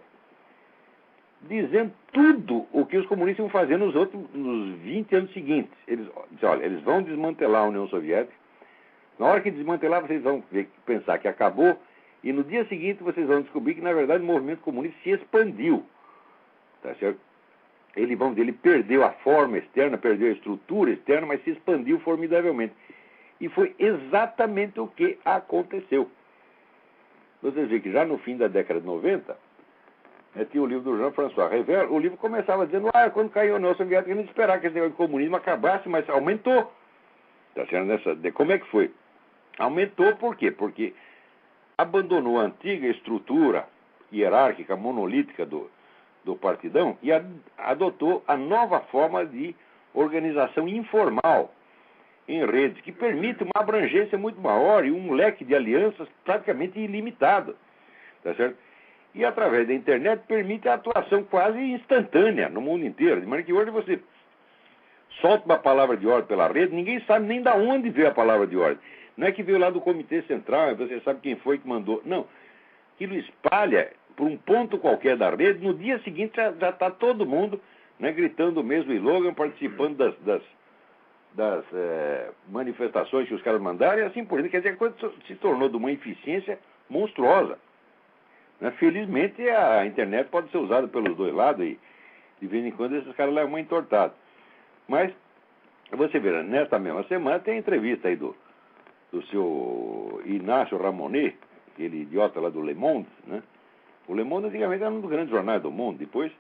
dizendo tudo o que os comunistas iam fazer nos 20 anos seguintes. Eles vão desmantelar a União Soviética. Na hora que desmantelar, vocês vão pensar que acabou, e no dia seguinte vocês vão descobrir que, na verdade, o movimento comunista se expandiu. Tá certo? Ele perdeu a forma externa, perdeu a estrutura externa, mas se expandiu formidavelmente. E foi exatamente o que aconteceu. Vocês veem que já no fim da década de 90, tinha o livro do Jean-François Revel. O livro começava dizendo, quando caiu a União Soviética, a gente esperava que esse negócio de comunismo acabasse, mas aumentou. Tá certo? Como é que foi? Aumentou por quê? Porque abandonou a antiga estrutura hierárquica, monolítica do partidão e adotou a nova forma de organização informal em redes, que permite uma abrangência muito maior e um leque de alianças praticamente ilimitado. Tá certo? E através da internet permite a atuação quase instantânea no mundo inteiro. De maneira que hoje você solta uma palavra de ordem pela rede, ninguém sabe nem de onde veio a palavra de ordem. Não é que veio lá do Comitê Central, você sabe quem foi que mandou. Não. Aquilo espalha por um ponto qualquer da rede, no dia seguinte já está todo mundo, né, gritando o mesmo slogan, participando das manifestações que os caras mandaram, e assim por diante. Quer dizer, a coisa se tornou de uma eficiência monstruosa. Felizmente, a internet pode ser usada pelos dois lados e, de vez em quando, esses caras levam uma entortada. Mas, você vê, nesta mesma semana, tem entrevista aí do seu Inácio Ramonet, aquele idiota lá do Le Monde, né? O Le Monde, antigamente, era um dos grandes jornais do mundo. Depois,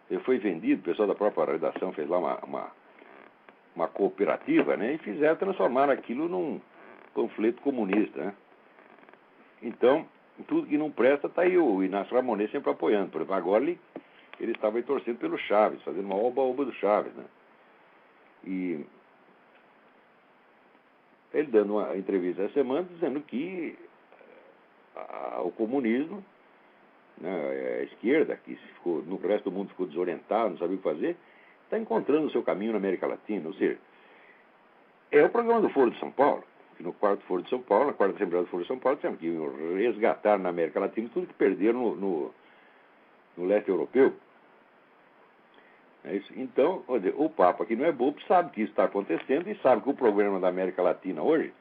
ele foi vendido, o pessoal da própria redação fez lá uma cooperativa, né? E transformaram aquilo num panfleto comunista, né? Então, tudo que não presta, está aí o Inácio Ramonet sempre apoiando. Por exemplo, agora ele estava aí torcendo pelo Chaves, fazendo uma oba-oba do Chaves, né? E ele dando uma entrevista essa semana dizendo que o comunismo, né, a esquerda, que no resto do mundo ficou desorientado, não sabia o que fazer, está encontrando o seu caminho na América Latina. Ou seja, é o programa do Foro de São Paulo, que no quarto Foro de São Paulo, na quarta Assembleia do Foro de São Paulo, temos que resgatar na América Latina tudo que perderam no leste europeu. É isso. Então, o Papa, que não é bobo, sabe que isso está acontecendo e sabe que o problema da América Latina hoje,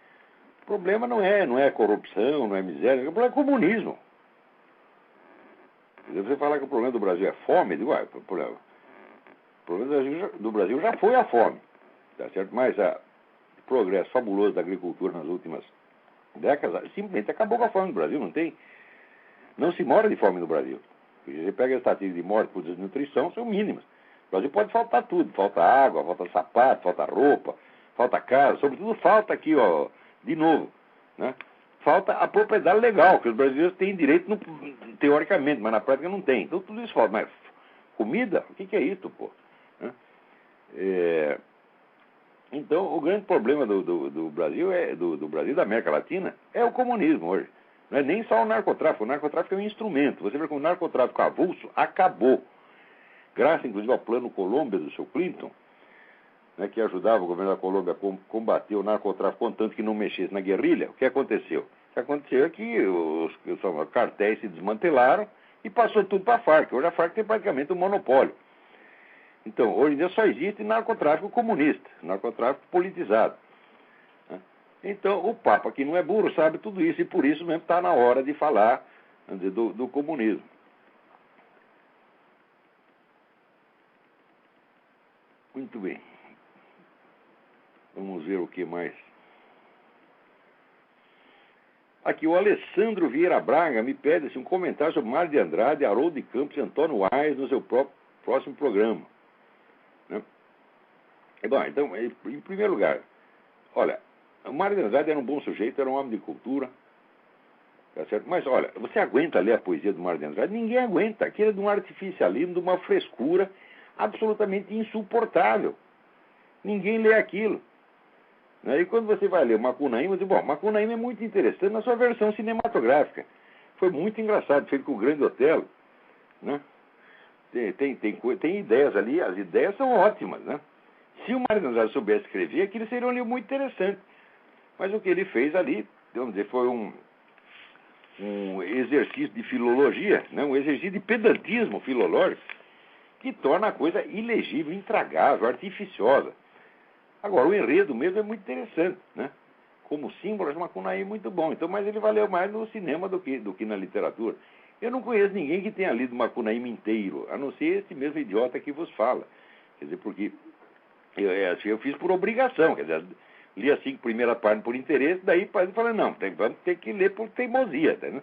o problema não é corrupção, não é miséria, o problema é comunismo. Você falar que o problema do Brasil é fome, digo, o problema do Brasil já foi a fome, tá certo? Mas o progresso fabuloso da agricultura nas últimas décadas simplesmente acabou com a fome no Brasil, não se mora de fome no Brasil. Você pega as estatísticas de morte por desnutrição, são mínimas. No Brasil pode faltar tudo, falta água, falta sapato, falta roupa, falta casa, sobretudo falta aqui, ó, de novo, né? Falta a propriedade legal, que os brasileiros têm direito, teoricamente, mas na prática não tem. Então tudo isso falta. Mas comida? O que é isso, pô? Né? Então o grande problema do Brasil, do Brasil e da América Latina, é o comunismo hoje. Não é nem só o narcotráfico. O narcotráfico é um instrumento. Você vê que o narcotráfico avulso acabou. Graças, inclusive, ao plano Colômbia do seu Clinton, né, que ajudava o governo da Colômbia a combater o narcotráfico, contanto que não mexesse na guerrilha. O que aconteceu? O que aconteceu é que os cartéis se desmantelaram e passou tudo para a Farc. Hoje a Farc tem praticamente um monopólio. Então, hoje em dia só existe narcotráfico comunista, narcotráfico politizado. Então, o Papa, que não é burro, sabe tudo isso, e por isso mesmo está na hora de falar, vamos dizer, do comunismo. Muito bem. Vamos ver o que mais. Aqui, o Alessandro Vieira Braga me pede um comentário sobre Mário de Andrade, Haroldo de Campos e Antônio Aires no seu próximo programa. Né? Bom, então, em primeiro lugar, olha, o Mário de Andrade era um bom sujeito, era um homem de cultura, tá certo? Mas, olha, você aguenta ler a poesia do Mário de Andrade? Ninguém aguenta. Aquilo é de um artificialismo, de uma frescura absolutamente insuportável. Ninguém lê aquilo. E quando você vai ler o Macunaíma, você diz, bom, Macunaíma é muito interessante na sua versão cinematográfica. Foi muito engraçado, feito com o Grande Otelo. Né? Tem ideias ali, as ideias são ótimas. Né? Se o Mário de Andrade soubesse escrever, aquilo seria um livro muito interessante. Mas o que ele fez ali, vamos dizer, foi um exercício de filologia, né? Um exercício de pedantismo filológico, que torna a coisa ilegível, intragável, artificiosa. Agora, o enredo mesmo é muito interessante, né? Como símbolo, o Macunaíma é muito bom. Então, mas ele valeu mais no cinema do que na literatura. Eu não conheço ninguém que tenha lido Macunaíma inteiro, a não ser esse mesmo idiota que vos fala. Quer dizer, porque eu fiz por obrigação, quer dizer, li as 5 primeiras páginas por interesse, daí eu falei, não, vamos ter que ler por teimosia, tá, né?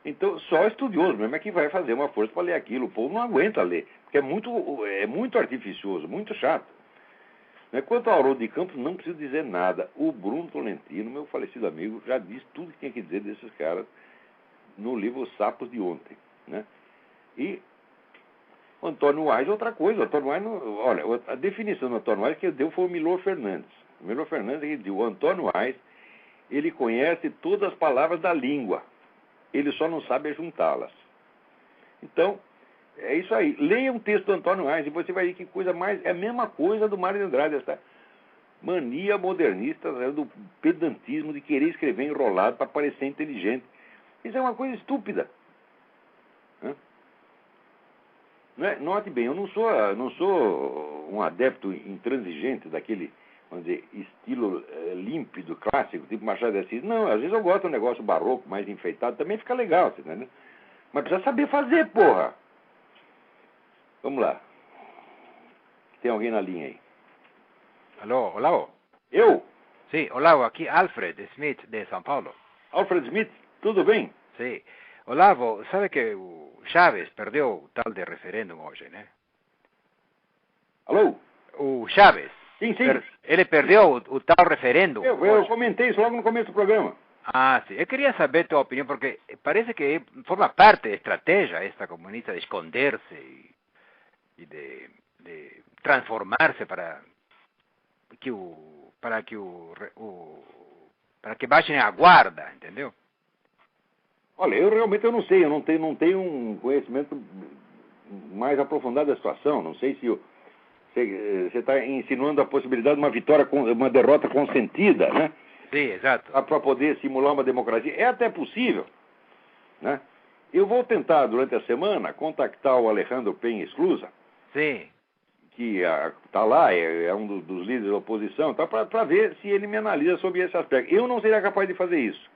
Então, só estudioso mesmo é que vai fazer uma força para ler aquilo. O povo não aguenta ler, porque é muito artificioso, muito chato. Quanto ao Haroldo de Campos, não preciso dizer nada. O Bruno Tolentino, meu falecido amigo, já disse tudo que tinha que dizer desses caras no livro Os Sapos de Ontem. Né? E o Antônio Aires, outra coisa. O Antônio Aires, olha, a definição do Antônio Aires que ele deu foi o Milor Fernandes. O Milor Fernandes, ele disse, o Antônio Aires, ele conhece todas as palavras da língua. Ele só não sabe juntá-las. Então, é isso aí. Leia um texto do Antônio Aires e você vai ver que coisa mais... É a mesma coisa do Mário de Andrade, essa mania modernista, né, do pedantismo de querer escrever enrolado para parecer inteligente. Isso é uma coisa estúpida. Note bem, eu não sou um adepto intransigente daquele, vamos dizer, estilo límpido, clássico, tipo Machado de Assis. Não, às vezes eu gosto de um negócio barroco, mais enfeitado, também fica legal, você entendeu? Mas precisa saber fazer, porra! Vamos lá. Tem alguém na linha aí? Alô, Olavo? Eu? Sim, Olavo, aqui Alfred Smith, de São Paulo. Alfred Smith, tudo bem? Sim. Olavo, sabe que o Chaves perdeu o tal de referêndum hoje, né? Alô? O Chaves. Sim. Ele perdeu o tal referêndum. Eu comentei isso logo no começo do programa. Ah, sim. Eu queria saber tua opinião, porque parece que forma parte da estratégia esta comunista de esconder-se e de transformar-se para que baixem a guarda, entendeu? Olha, eu realmente não sei, eu não tenho um conhecimento mais aprofundado da situação. Não sei se Você está insinuando a possibilidade de uma vitória, uma derrota consentida, né? Sim, exato. Para poder simular uma democracia. É até possível, né? Eu vou tentar, durante a semana, contactar o Alejandro Penha Esclusa, Sim. que está lá, é um dos líderes da oposição, tá, para ver se ele me analisa sobre esse aspecto. Eu não seria capaz de fazer isso.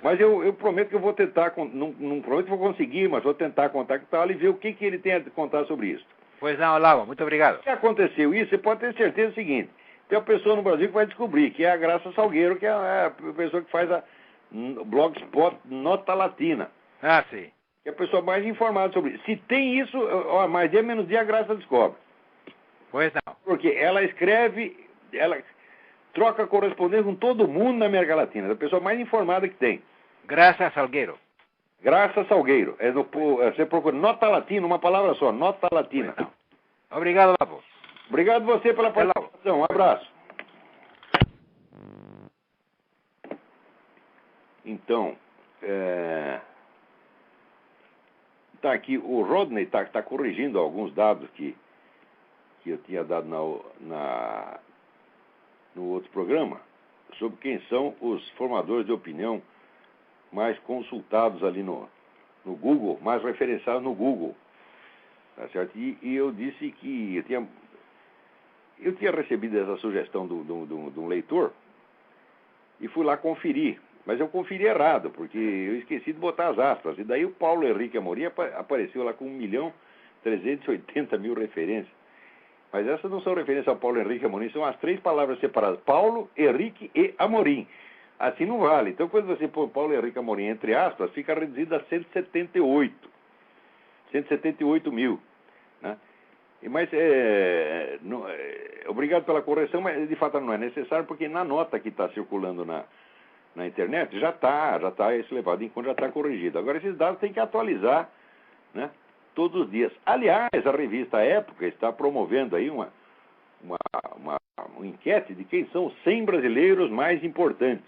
Mas eu prometo que eu vou tentar, não prometo que vou conseguir, mas vou tentar contactá-lo e ver o que ele tem a contar sobre isso. Pois não, Olavo, muito obrigado. Se aconteceu isso, você pode ter certeza do seguinte: tem uma pessoa no Brasil que vai descobrir, que é a Graça Salgueiro, que é a pessoa que faz a Blogspot Nota Latina. Ah, sim. Que é a pessoa mais informada sobre isso. Se tem isso, mais dia menos dia a Graça descobre. Pois não. Porque ela escreve, ela troca correspondência com todo mundo na América Latina. É a pessoa mais informada que tem. Graça Salgueiro. Graça Salgueiro. Você procura Nota Latina, uma palavra só, Nota Latina. Obrigado, Olavo. Obrigado você pela participação. Um abraço. Então, tá aqui, o Rodney está corrigindo alguns dados que eu tinha dado no outro programa, sobre quem são os formadores de opinião mais consultados ali no Google, mais referenciados no Google. Tá certo? E eu disse que eu tinha recebido essa sugestão de um leitor e fui lá conferir. Mas eu conferi errado, porque eu esqueci de botar as aspas. E daí o Paulo Henrique Amorim apareceu lá com 1.380.000 referências. Mas essas não são referências ao Paulo Henrique Amorim, são as 3 palavras separadas: Paulo, Henrique e Amorim. Assim não vale. Então, quando você põe Paulo Henrique Amorim entre aspas, fica reduzido a 178 mil. Né? Mas, obrigado pela correção, mas de fato não é necessário, porque na nota que está circulando na internet já está isso levado em conta, já está corrigido. Agora, esses dados tem que atualizar, né, todos os dias. Aliás, a revista Época está promovendo aí uma enquete de quem são os 100 brasileiros mais importantes.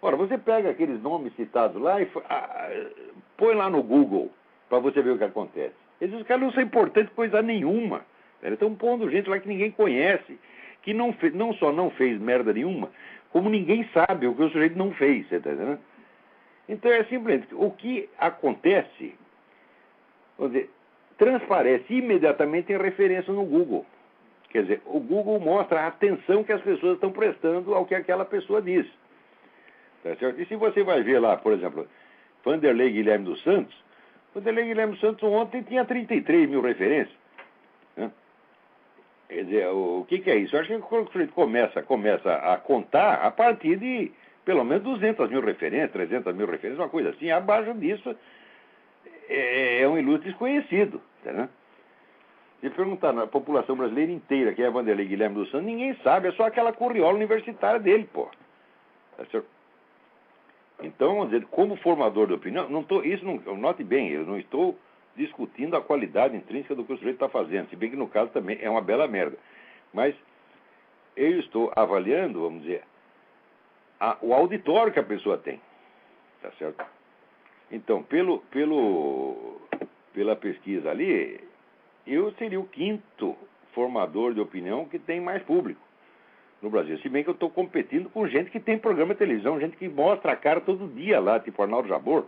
Ora, você pega aqueles nomes citados lá e põe lá no Google para você ver o que acontece. Esses caras não são importantes coisa nenhuma. Eles estão pondo gente lá que ninguém conhece, que não só não fez merda nenhuma, como ninguém sabe o que o sujeito não fez, você está entendendo? Então é simplesmente, o que acontece, vamos dizer, transparece imediatamente em referência no Google. Quer dizer, o Google mostra a atenção que as pessoas estão prestando ao que aquela pessoa diz. Tá certo? E se você vai ver lá, por exemplo, Vanderlei Guilherme dos Santos ontem tinha 33 mil referências. Né? Quer dizer, o que é isso? Eu acho que quando o sujeito começa a contar a partir de pelo menos 200 mil referências, 300 mil referências, uma coisa assim. Abaixo disso é um ilustre desconhecido. Tá? Se perguntar na população brasileira inteira quem é Vanderlei Guilherme dos Santos, ninguém sabe, é só aquela curriola universitária dele, pô. Tá certo? Então, vamos dizer, como formador de opinião, note bem, eu não estou discutindo a qualidade intrínseca do que o sujeito está fazendo, se bem que no caso também é uma bela merda. Mas eu estou avaliando, vamos dizer, o auditório que a pessoa tem. Tá certo? Então, pela pesquisa ali, eu seria o 5º formador de opinião que tem mais público no Brasil. Se bem que eu estou competindo com gente que tem programa de televisão, gente que mostra a cara todo dia lá, tipo o Arnaldo Jabor.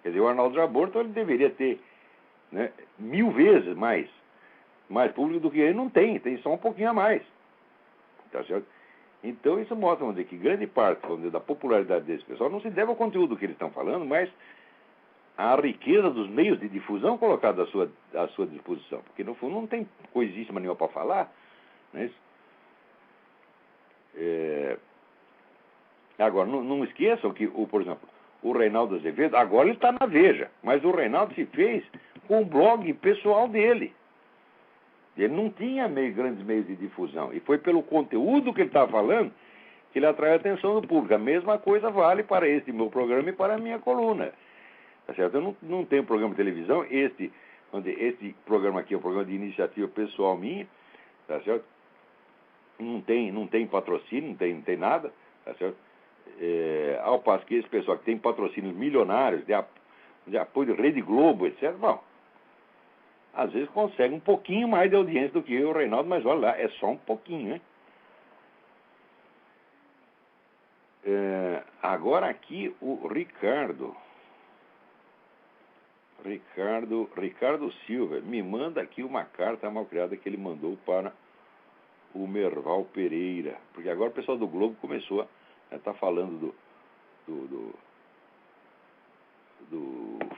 Quer dizer, o Arnaldo Jabor, então ele deveria ter, né, 1000 vezes mais público do que ele não tem só um pouquinho a mais. Tá certo? Então isso mostra, vamos dizer, que grande parte, vamos dizer, da popularidade desse pessoal não se deve ao conteúdo que eles estão falando, mas à riqueza dos meios de difusão colocados à sua disposição. Porque no fundo não tem coisíssima nenhuma para falar, não é isso? Agora, não esqueçam que, por exemplo, o Reinaldo Azevedo, agora ele está na Veja, mas o Reinaldo se fez com o blog pessoal dele. Ele não tinha grandes meios de difusão, e foi pelo conteúdo que ele estava falando que ele atraiu a atenção do público. A mesma coisa vale para este meu programa e para a minha coluna. Tá certo? Eu não tenho programa de televisão, este programa aqui é um programa de iniciativa pessoal minha, tá certo? Não tem patrocínio, não tem nada, tá certo? Ao passo que esse pessoal que tem patrocínios milionários, de apoio de Rede Globo, etc., bom, às vezes consegue um pouquinho mais de audiência do que eu e o Reinaldo, mas olha lá, é só um pouquinho, né? Agora aqui o Ricardo Silva me manda aqui uma carta mal criada que ele mandou para o Merval Pereira, porque agora o pessoal do Globo começou a estar falando do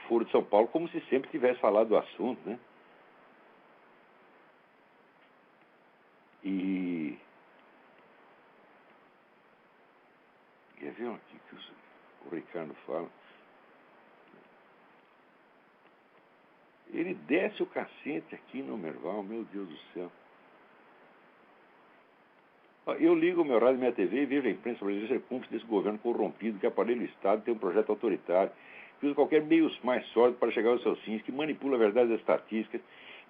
Foro de São Paulo como se sempre tivesse falado do assunto, né? E quer ver aqui que o Ricardo fala? Ele desce o cacete aqui no Merval, meu Deus do céu. Eu ligo o meu rádio e minha TV e vejo a imprensa brasileira ser cúmplice desse governo corrompido que aparelha o Estado, tem um projeto autoritário, que usa qualquer meio mais sólido para chegar aos seus fins, que manipula a verdade das estatísticas,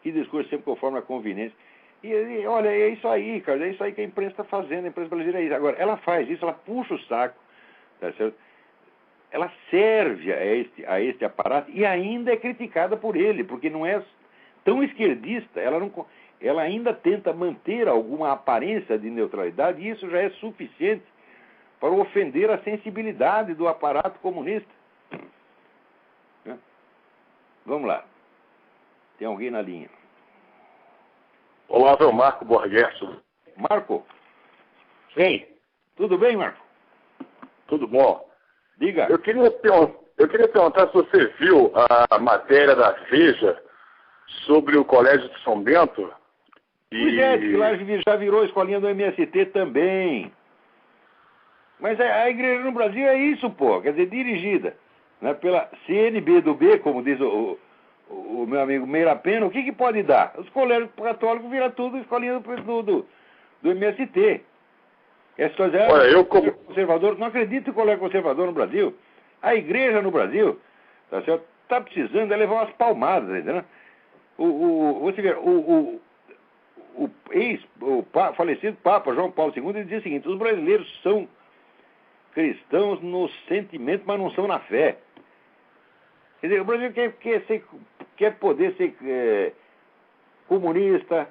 que discursa sempre conforme a conveniência. E olha, é isso aí, cara, é isso aí que a imprensa está fazendo, a imprensa brasileira é isso. Agora, ela faz isso, ela puxa o saco, tá certo? Ela serve a este aparato e ainda é criticada por ele, porque não é tão esquerdista, ela ainda tenta manter alguma aparência de neutralidade, e isso já é suficiente para ofender a sensibilidade do aparato comunista. Vamos lá. Tem alguém na linha. Olá, é o Marco Borghesso. Marco? Sim. Tudo bem, Marco? Tudo bom. Diga. Eu queria perguntar se você viu a matéria da Veja sobre o Colégio de São Bento. Pois é, que lá já virou escolinha do MST também. Mas a igreja no Brasil é isso, pô. Quer dizer, dirigida, né, pela CNB do B, como diz o meu amigo Meira Pena. O que pode dar? Os colégios católicos viram tudo escolinha do MST. Essa coisa Olha, conservador, não acredito em colégio conservador no Brasil. A igreja no Brasil está precisando levar umas palmadas, entendeu? Você vê, o falecido Papa João Paulo II, ele dizia o seguinte: os brasileiros são cristãos no sentimento, mas não são na fé. Quer dizer, o Brasil quer poder ser comunista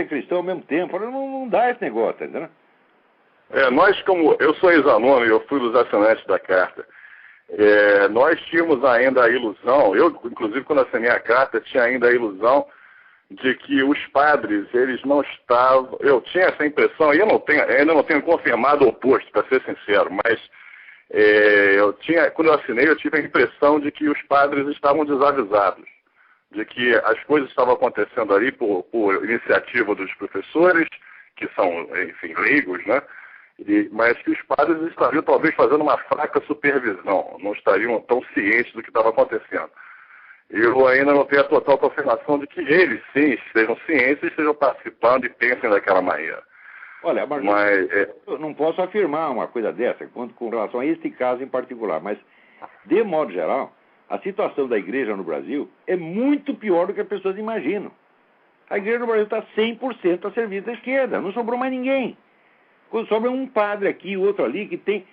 e cristão ao mesmo tempo. Não dá esse negócio, entendeu? Nós, como eu sou ex-aluno e eu fui dos assinantes da carta, nós tínhamos ainda a ilusão, eu, inclusive, quando assinei a carta, tinha ainda a ilusão de que os padres, eles não estavam... Eu tinha essa impressão, e ainda não tenho confirmado o oposto, para ser sincero, mas quando eu assinei, eu tive a impressão de que os padres estavam desavisados, de que as coisas estavam acontecendo ali por iniciativa dos professores, que são, enfim, leigos, né? Mas que os padres estariam talvez fazendo uma fraca supervisão, não estariam tão cientes do que estava acontecendo. Eu ainda não tenho a total confirmação de que eles, sim, estejam cientes, estejam participando e pensem daquela maneira. Olha, mas eu não posso afirmar uma coisa dessa, com relação a este caso em particular, mas, de modo geral, a situação da igreja no Brasil é muito pior do que as pessoas imaginam. A igreja no Brasil está 100% a serviço da esquerda, não sobrou mais ninguém. Quando sobra um padre aqui, outro ali, que tem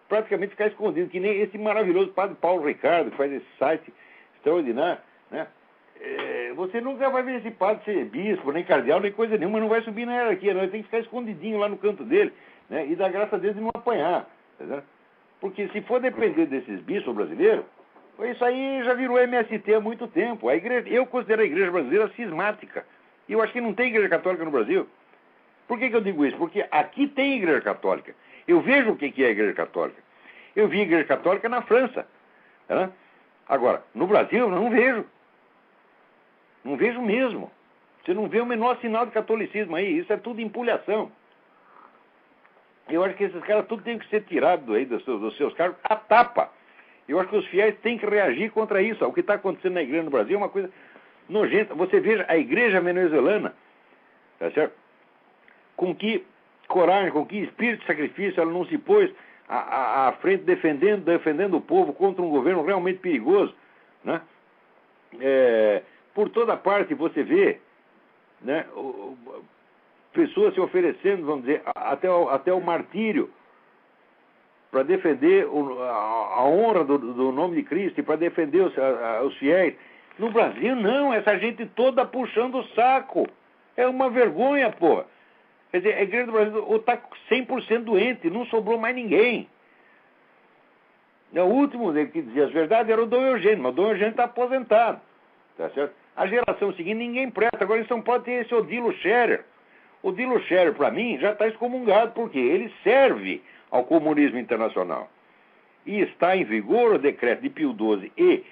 praticamente ficar escondido, que nem esse maravilhoso padre Paulo Ricardo, que faz esse site extraordinário, né? Você nunca vai ver esse padre ser bispo, nem cardeal, nem coisa nenhuma, não vai subir na hierarquia, não. Ele tem que ficar escondidinho lá no canto dele, né? E dar graça a Deus de não apanhar, entendeu? Porque se for depender desses bispos brasileiros, isso aí já virou MST há muito tempo. Eu considero a igreja brasileira cismática. E eu acho que não tem igreja católica no Brasil. Por que eu digo isso? Porque aqui tem igreja católica. Eu vejo o que é a igreja católica. Eu vi a igreja católica na França, né? Agora, no Brasil, eu não vejo. Não vejo mesmo. Você não vê o menor sinal de catolicismo aí. Isso é tudo empulhação. Eu acho que esses caras tudo tem que ser tirado aí dos seus cargos a tapa. Eu acho que os fiéis têm que reagir contra isso. O que está acontecendo na igreja no Brasil é uma coisa nojenta. Você veja a igreja venezuelana, tá certo? Com que coragem, com que espírito de sacrifício ela não se pôs à frente defendendo o povo contra um governo realmente perigoso, né? Por toda parte você vê, né, pessoas se oferecendo, vamos dizer, até o martírio para defender a honra do nome de Cristo e para defender os fiéis. No Brasil, não. Essa gente toda puxando o saco. É uma vergonha, pô. Quer dizer, a Igreja do Brasil está 100% doente. Não sobrou mais ninguém. O último que dizia as verdades era o Dom Eugênio. Mas o Dom Eugênio está aposentado. Tá certo? A geração seguinte, ninguém presta. Agora em São Paulo tem esse Odilo Scherer. O Odilo Scherer, para mim, já está excomungado. Porque ele serve ao comunismo internacional. E está em vigor o decreto de Pio XII e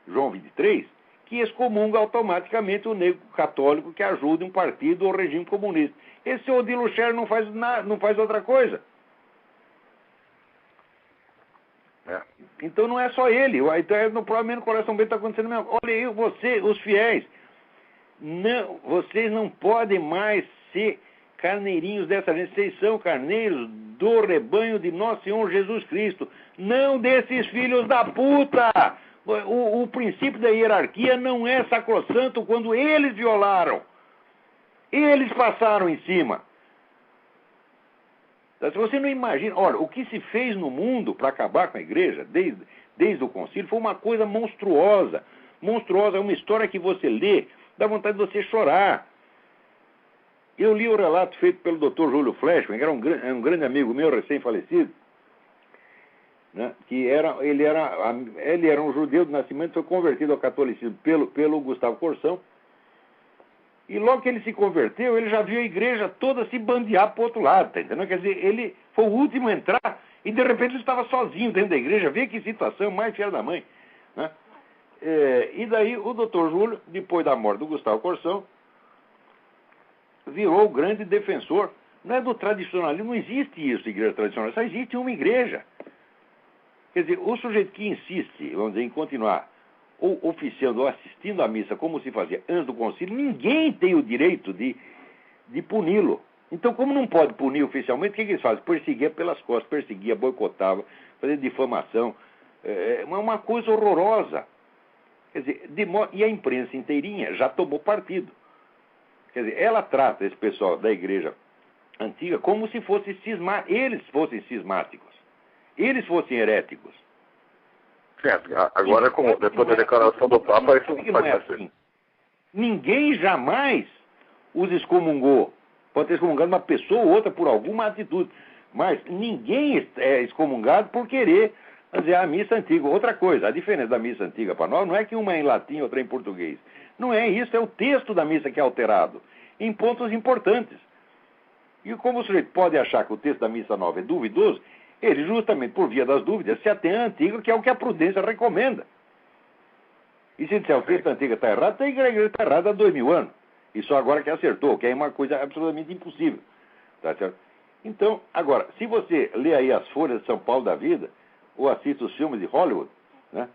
João XXIII, que excomunga automaticamente o negro católico que ajuda um partido ou regime comunista. Esse Odilo Scherer não faz outra coisa. Então não é só ele. Então, provavelmente no Coração Bento está acontecendo mesmo. Olha aí, os fiéis. Não, vocês não podem mais ser carneirinhos dessa gente. Vocês são carneiros do rebanho de Nosso Senhor Jesus Cristo. Não desses filhos da puta. O princípio da hierarquia não é sacrossanto quando eles violaram. Eles passaram em cima. Se você não imagina... Olha, o que se fez no mundo para acabar com a igreja, desde o concílio, foi uma coisa monstruosa. Monstruosa, é uma história que você lê, dá vontade de você chorar. Eu li o relato feito pelo Dr. Júlio Fleshman, que era um grande amigo meu, recém-falecido, né, que ele era um judeu de nascimento, foi convertido ao catolicismo pelo Gustavo Corsão. E logo que ele se converteu, ele já viu a igreja toda se bandear para o outro lado, tá entendendo? Quer dizer, ele foi o último a entrar e de repente ele estava sozinho dentro da igreja. Vê que situação mais filha da mãe, né? E daí o doutor Júlio, depois da morte do Gustavo Corsão, virou o grande defensor. Não é do tradicionalismo, não existe isso, igreja tradicional, só existe uma igreja. Quer dizer, o sujeito que insiste, vamos dizer, em continuar ou oficiando ou assistindo à missa como se fazia antes do concílio, ninguém tem o direito de puni-lo. Então, como não pode punir oficialmente, o que eles fazem? Perseguia pelas costas, perseguia, boicotava, fazia difamação. É uma coisa horrorosa. Quer dizer, e a imprensa inteirinha já tomou partido. Quer dizer, ela trata esse pessoal da igreja antiga como se fosse eles fossem cismáticos, eles fossem heréticos. Agora, depois da declaração do Papa, isso não pode ser assim. Ninguém jamais os excomungou. Pode ter excomungado uma pessoa ou outra por alguma atitude, mas ninguém é excomungado por querer fazer a missa antiga. Outra coisa, a diferença da missa antiga para nós não é que uma é em latim e outra é em português. Não é isso, é o texto da missa que é alterado, em pontos importantes. E como o sujeito pode achar que o texto da missa nova é duvidoso, ele, justamente por via das dúvidas, se atém à antiga, que é o que a prudência recomenda. E se disser o texto da antiga está errado, a igreja está errada há 2000 anos. E só agora que acertou, que é uma coisa absolutamente impossível. Tá certo? Então, agora, se você lê aí as folhas de São Paulo da vida, ou assiste os filmes de Hollywood, né,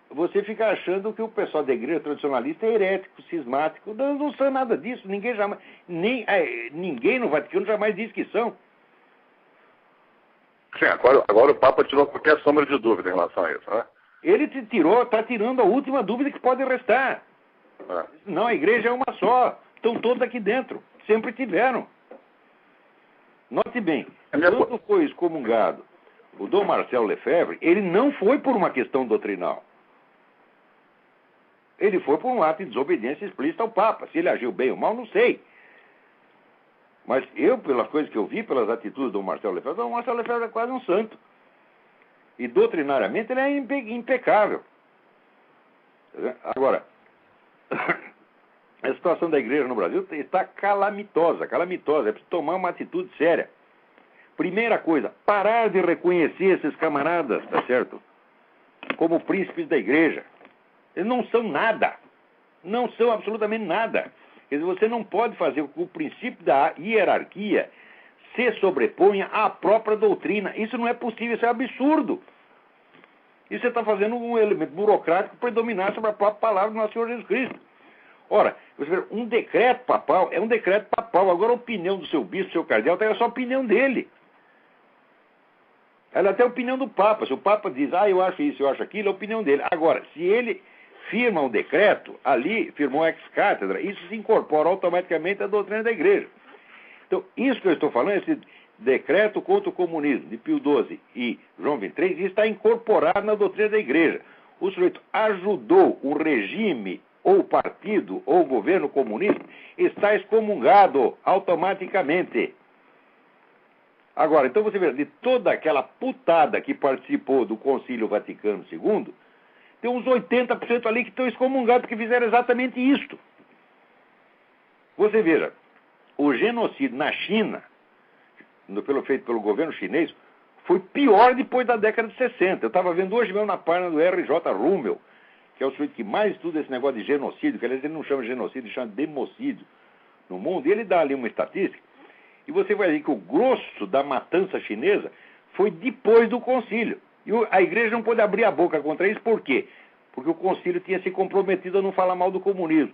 você fica achando que o pessoal da igreja tradicionalista é herético, cismático. Não são nada disso. Ninguém jamais... ninguém no Vaticano jamais disse que são. Sim, agora o Papa tirou qualquer sombra de dúvida em relação a isso, né? Ele está tirando a última dúvida que pode restar. Não, a igreja é uma só. Estão todos aqui dentro. Sempre tiveram. Note bem, quando foi excomungado o Dom Marcel Lefebvre, ele não foi por uma questão doutrinal. Ele foi por um ato de desobediência explícita ao Papa. Se ele agiu bem ou mal, não sei. Mas eu, pelas coisas que eu vi, pelas atitudes do Marcel Lefebvre, o Marcel Lefebvre é quase um santo. E doutrinariamente ele é impecável. Agora, a situação da igreja no Brasil está calamitosa. É preciso tomar uma atitude séria. Primeira coisa, parar de reconhecer esses camaradas, tá certo? Como príncipes da igreja. Eles não são nada. Não são absolutamente nada. Quer dizer, você não pode fazer com que o princípio da hierarquia se sobreponha à própria doutrina. Isso não é possível, isso é absurdo. Isso você está fazendo um elemento burocrático para dominar sobre a própria palavra do nosso Senhor Jesus Cristo. Ora, você vê, um decreto papal é um decreto papal. Agora a opinião do seu bispo, do seu cardeal, é só a opinião dele. Ela é até a opinião do Papa. Se o Papa diz, eu acho isso, eu acho aquilo, é a opinião dele. Agora, se ele firma um decreto, ali firmou ex-cátedra, isso se incorpora automaticamente à doutrina da igreja. Então, isso que eu estou falando, esse decreto contra o comunismo de Pio XII e João XXIII, está incorporado na doutrina da igreja. O sujeito ajudou o regime ou partido, ou governo comunista, está excomungado automaticamente. Agora, então você vê, de toda aquela putada que participou do Concílio Vaticano II, tem uns 80% ali que estão excomungados porque fizeram exatamente isto. Você veja, o genocídio na China, feito pelo governo chinês, foi pior depois da década de 60. Eu estava vendo hoje mesmo na página do R.J. Rummel, que é o sujeito que mais estuda esse negócio de genocídio, que aliás ele não chama genocídio, ele chama democídio no mundo, e ele dá ali uma estatística, e você vai ver que o grosso da matança chinesa foi depois do concílio. E a igreja não pôde abrir a boca contra isso, por quê? Porque o concílio tinha se comprometido a não falar mal do comunismo.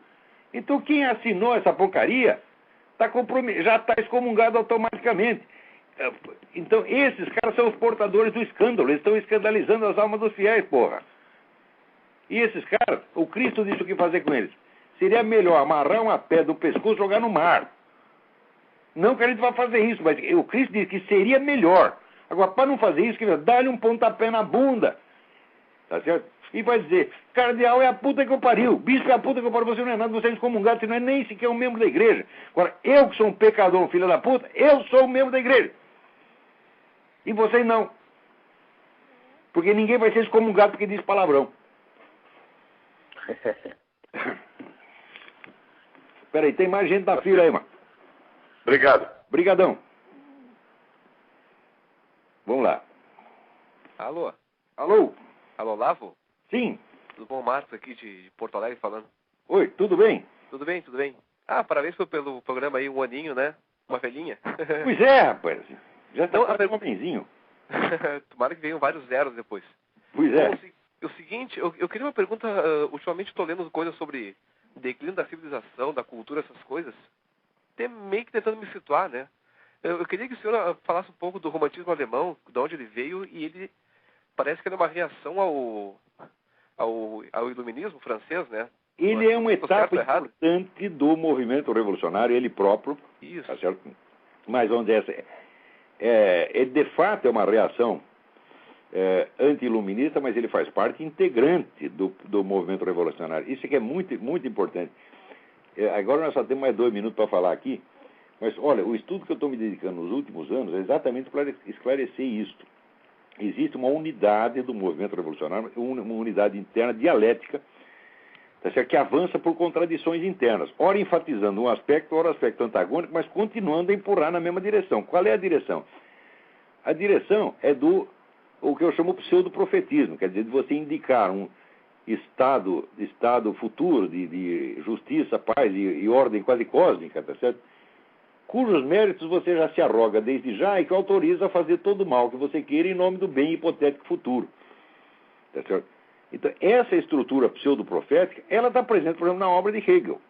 Então quem assinou essa porcaria já está excomungado automaticamente. Então esses caras são os portadores do escândalo, eles estão escandalizando as almas dos fiéis, porra. E esses caras, o Cristo disse o que fazer com eles. Seria melhor amarrar uma pedra do pescoço e jogar no mar. Não que a gente vá fazer isso, mas o Cristo disse que seria melhor. Agora, para não fazer isso, dá-lhe um pontapé na bunda. Tá certo? E vai dizer, cardeal é a puta que eu pariu, bispo é a puta que eu pariu, você não é nada, você é excomungado, você não é nem sequer um membro da igreja. Agora, eu que sou um pecador, um filho da puta, eu sou um membro da igreja. E vocês não. Porque ninguém vai ser excomungado porque diz palavrão. Peraí, tem mais gente na fila aí, mano. Obrigado. Brigadão. Vamos lá. Alô? Alô? Alô, Lavo? Sim. Tudo bom, Marcos, aqui de Porto Alegre falando. Oi, tudo bem? Tudo bem, tudo bem. Ah, parabéns pelo programa aí, um aninho, né? Uma velhinha. Pois é, rapaz. Já está Então, um benzinho. Tomara que venham vários zeros depois. Pois é. Bom, o seguinte, eu queria uma pergunta, ultimamente estou lendo coisas sobre declínio da civilização, da cultura, essas coisas. Até meio que tentando me situar, né? Eu queria que o senhor falasse um pouco do romantismo alemão, de onde ele veio, e ele parece que ele é uma reação ao iluminismo francês, né? Ele é uma etapa errado? importante do movimento revolucionário, ele próprio. Isso. Tá certo? Mas onde de fato é uma reação anti-iluminista, mas ele faz parte integrante do movimento revolucionário. Isso que é muito, muito importante. Agora nós só temos mais 2 minutos para falar aqui, mas olha, o estudo que eu estou me dedicando nos últimos anos é exatamente para esclarecer isto. Existe uma unidade do movimento revolucionário, uma unidade interna dialética, tá certo? Que avança por contradições internas, ora enfatizando um aspecto, ora aspecto antagônico, mas continuando a empurrar na mesma direção. Qual é a direção? A direção é o que eu chamo pseudo-profetismo, quer dizer, de você indicar um estado futuro de justiça, paz e ordem quase cósmica, tá certo? Cujos méritos você já se arroga desde já e que autoriza a fazer todo o mal que você queira em nome do bem hipotético futuro. Tá certo? Então, essa estrutura pseudo-profética, ela está presente, por exemplo, na obra de Hegel.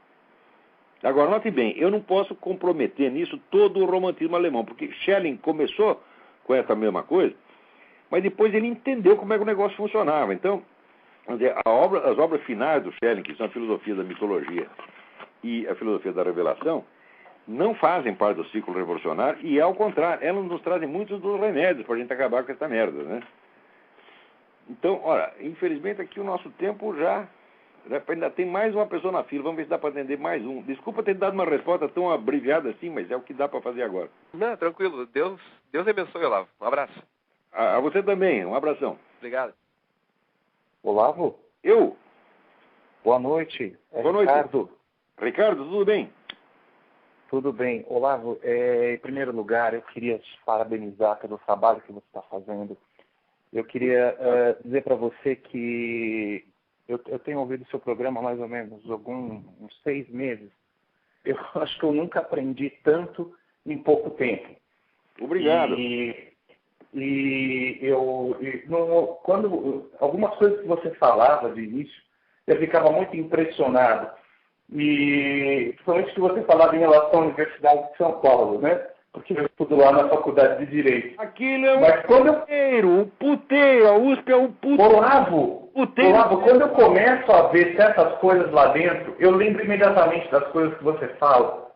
Agora, note bem, eu não posso comprometer nisso todo o romantismo alemão, porque Schelling começou com essa mesma coisa, mas depois ele entendeu como é que o negócio funcionava. Então, as obras finais do Schelling, que são a filosofia da mitologia e a filosofia da revelação, não fazem parte do ciclo revolucionário e, ao contrário, elas nos trazem muitos dos remédios para a gente acabar com essa merda, né? Então, olha, infelizmente aqui o nosso tempo já ainda tem mais uma pessoa na fila, vamos ver se dá para atender mais um. Desculpa ter dado uma resposta tão abreviada assim, mas é o que dá para fazer agora. Não, tranquilo, Deus abençoe, Olavo. Um abraço. A você também, um abração. Obrigado. Olavo? Eu? Boa noite. Boa noite. Ricardo. Ricardo, tudo bem? Tudo bem. Olavo, em primeiro lugar, eu queria te parabenizar pelo trabalho que você está fazendo. Eu queria dizer para você que eu tenho ouvido o seu programa há mais ou menos uns 6 meses. Eu acho que eu nunca aprendi tanto em pouco tempo. Obrigado. Quando algumas coisas que você falava de início, eu ficava muito impressionado. E principalmente que você falava em relação à Universidade de São Paulo, né? Porque eu estudo lá na Faculdade de Direito. Aquilo é o puteiro, a USP é o puteiro. Olavo, quando eu começo a ver certas coisas lá dentro, eu lembro imediatamente das coisas que você fala.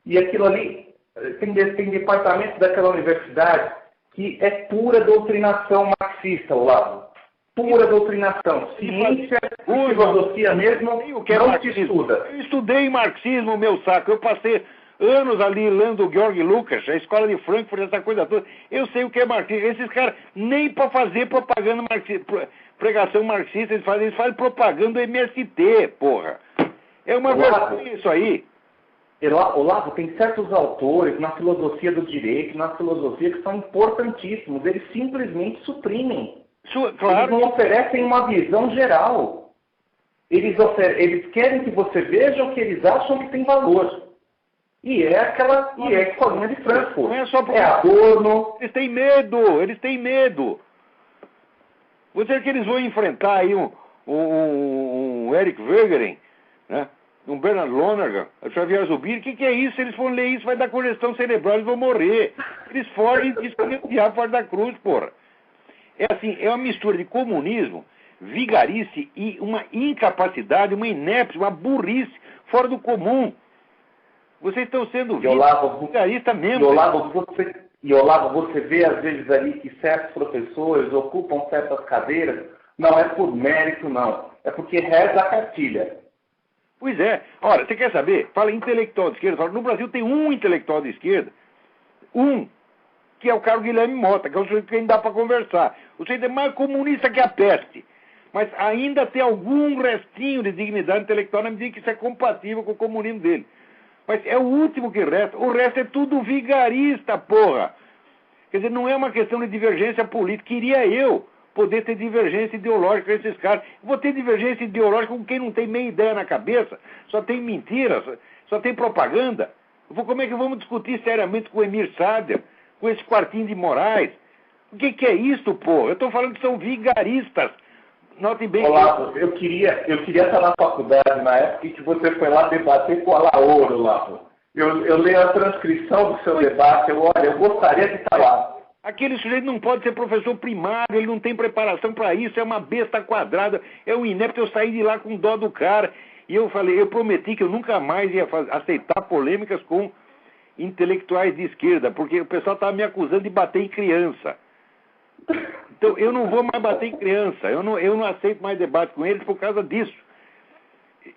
E aquilo ali, tem departamento daquela universidade que é pura doutrinação marxista, Olavo. pura doutrinação. Ciência e filosofia mesmo não se estuda. Eu estudei marxismo, meu saco. Eu passei anos ali lendo o Georg Lukács, a escola de Frankfurt, essa coisa toda. Eu sei o que é marxismo. Esses caras, nem para fazer propaganda marxista, pregação marxista, eles fazem propaganda do MST, porra. É uma vergonha isso aí. Olavo, tem certos autores na filosofia do direito, na filosofia, que são importantíssimos. Eles simplesmente suprimem. Claro. Eles não oferecem uma visão geral. Eles querem que você veja o que eles acham que tem valor. E é a escolinha de Frankfurt. Não é só porque... É Adorno. Eles têm medo. Você que eles vão enfrentar aí um Eric Wegener, né? Um Bernard Lonergan, a Xavier Zubir, o que é isso? Se eles forem ler isso, vai dar congestão cerebral, eles vão morrer. Eles fogem disso que o diabo fora da cruz, porra. É assim, é uma mistura de comunismo, vigarice e uma incapacidade, uma inépcia, uma burrice fora do comum. Vocês estão sendo vigaristas mesmo. E Olavo, você vê às vezes ali que certos professores ocupam certas cadeiras, não é por mérito, não. É porque reza a cartilha. Pois é. Ora, você quer saber? Fala intelectual de esquerda. No Brasil tem um intelectual de esquerda, que é o Carlos Guilherme Mota, que é o sujeito que ainda dá para conversar. O sujeito é mais comunista que a peste. Mas ainda tem algum restinho de dignidade intelectual na medida que isso é compatível com o comunismo dele. Mas é o último que resta. O resto é tudo vigarista, porra. Quer dizer, não é uma questão de divergência política. Queria eu poder ter divergência ideológica com esses caras. Vou ter divergência ideológica com quem não tem meia ideia na cabeça, só tem mentiras, só tem propaganda. Como é que vamos discutir seriamente com o Emir Sader, com esse quartinho de Moraes? O que é isso, pô? Eu estou falando que são vigaristas. Notem bem. Olavo, eu queria estar na faculdade na época em que você foi lá debater com a Laura, Olavo. Eu leio a transcrição do seu debate, eu gostaria de estar lá. Aquele sujeito não pode ser professor primário, ele não tem preparação para isso, é uma besta quadrada, é um inepto. Eu saí de lá com dó do cara. E eu prometi que eu nunca mais ia aceitar polêmicas com intelectuais de esquerda, porque o pessoal estava me acusando de bater em criança. Então eu não vou mais bater em criança, eu não aceito mais debate com eles por causa disso.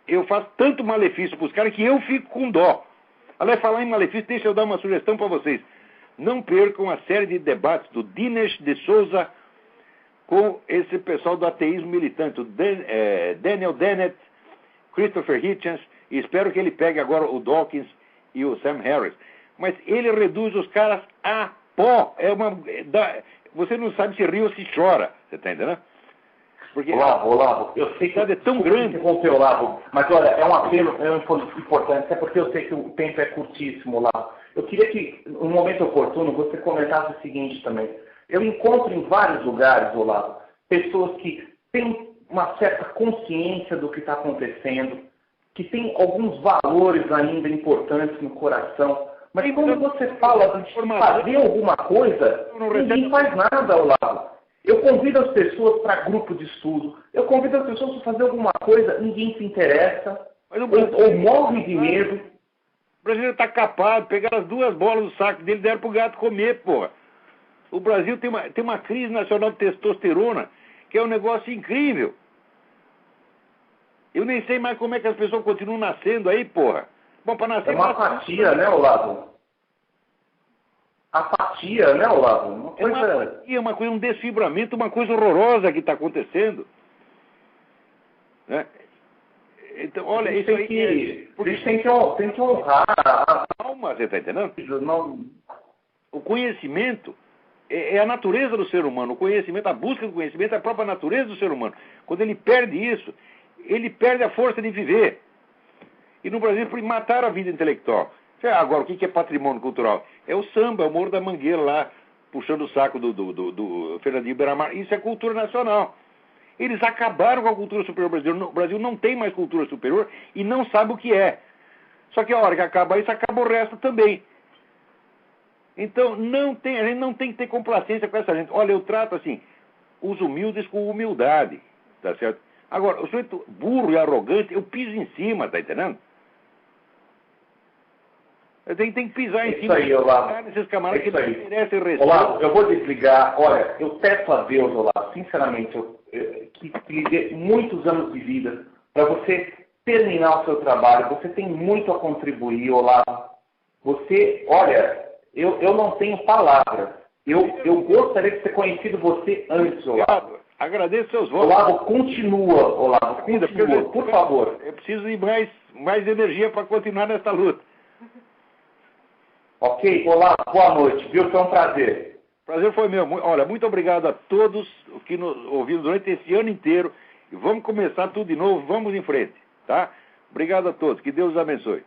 Eu faço tanto malefício para os caras que eu fico com dó. Aliás, falar em malefício, deixa eu dar uma sugestão para vocês. Não percam a série de debates do Dinesh de Souza com esse pessoal do ateísmo militante, o Daniel Dennett, Christopher Hitchens, e espero que ele pegue agora o Dawkins e o Sam Harris. Mas ele reduz os caras a pó. Você não sabe se ri ou se chora, você está entendendo? Porque Olavo, eu sei que é tão grande. Olavo, mas olha, é um apelo importante, até porque eu sei que o tempo é curtíssimo, Olavo. Eu queria que, no momento oportuno, você comentasse o seguinte também. Eu encontro em vários lugares, Olavo, pessoas que têm uma certa consciência do que está acontecendo, que têm alguns valores ainda importantes no coração, mas quando você fala de fazer alguma coisa, ninguém faz nada, Olavo. Eu convido as pessoas para grupo de estudo, eu convido as pessoas para fazer alguma coisa, ninguém se interessa, ou morre de medo. O brasileiro está capado, pegaram as duas bolas do saco dele e deram pro gato comer, porra. O Brasil tem uma crise nacional de testosterona, que é um negócio incrível. Eu nem sei mais como é que as pessoas continuam nascendo aí, porra. Bom, para nascer... É uma apatia, né, Olavo? Apatia, né, Olavo? Uma coisa, um desfibramento, uma coisa horrorosa que está acontecendo. Né? Então, olha, isso aí... A gente tem que honrar a alma, você está entendendo? Não... O conhecimento é a natureza do ser humano. O conhecimento, a busca do conhecimento é a própria natureza do ser humano. Quando ele perde isso, ele perde a força de viver. E no Brasil, mataram a vida intelectual. Agora, o que é patrimônio cultural? É o samba, é o Morro da Mangueira lá, puxando o saco do Fernandinho Beiramar. Isso é cultura nacional. Eles acabaram com a cultura superior brasileira. O Brasil não tem mais cultura superior e não sabe o que é. Só que a hora que acaba isso, acaba o resto também. Então, a gente não tem que ter complacência com essa gente. Olha, eu trato assim, os humildes com humildade, tá certo? Agora, o sujeito burro e arrogante, eu piso em cima, tá entendendo? Tem que pisar em Isso cima. aí, Olavo. Nesses camaradas que não merecem respeito. Olavo, eu vou desligar. Olha, eu peço a Deus, Olavo, sinceramente, que lhe dê muitos anos de vida para você terminar o seu trabalho. Você tem muito a contribuir, Olavo. Você, olha, eu não tenho palavras. Eu gostaria de ter conhecido você antes, Olavo. Agradeço seus votos. Olavo, continua, Olavo, continua, por favor. Eu preciso de mais energia para continuar nessa luta. Ok? Olavo, boa noite, viu? Foi um prazer. Prazer foi meu. Olha, muito obrigado a todos que nos ouviram durante esse ano inteiro. E vamos começar tudo de novo, vamos em frente, tá? Obrigado a todos, que Deus os abençoe.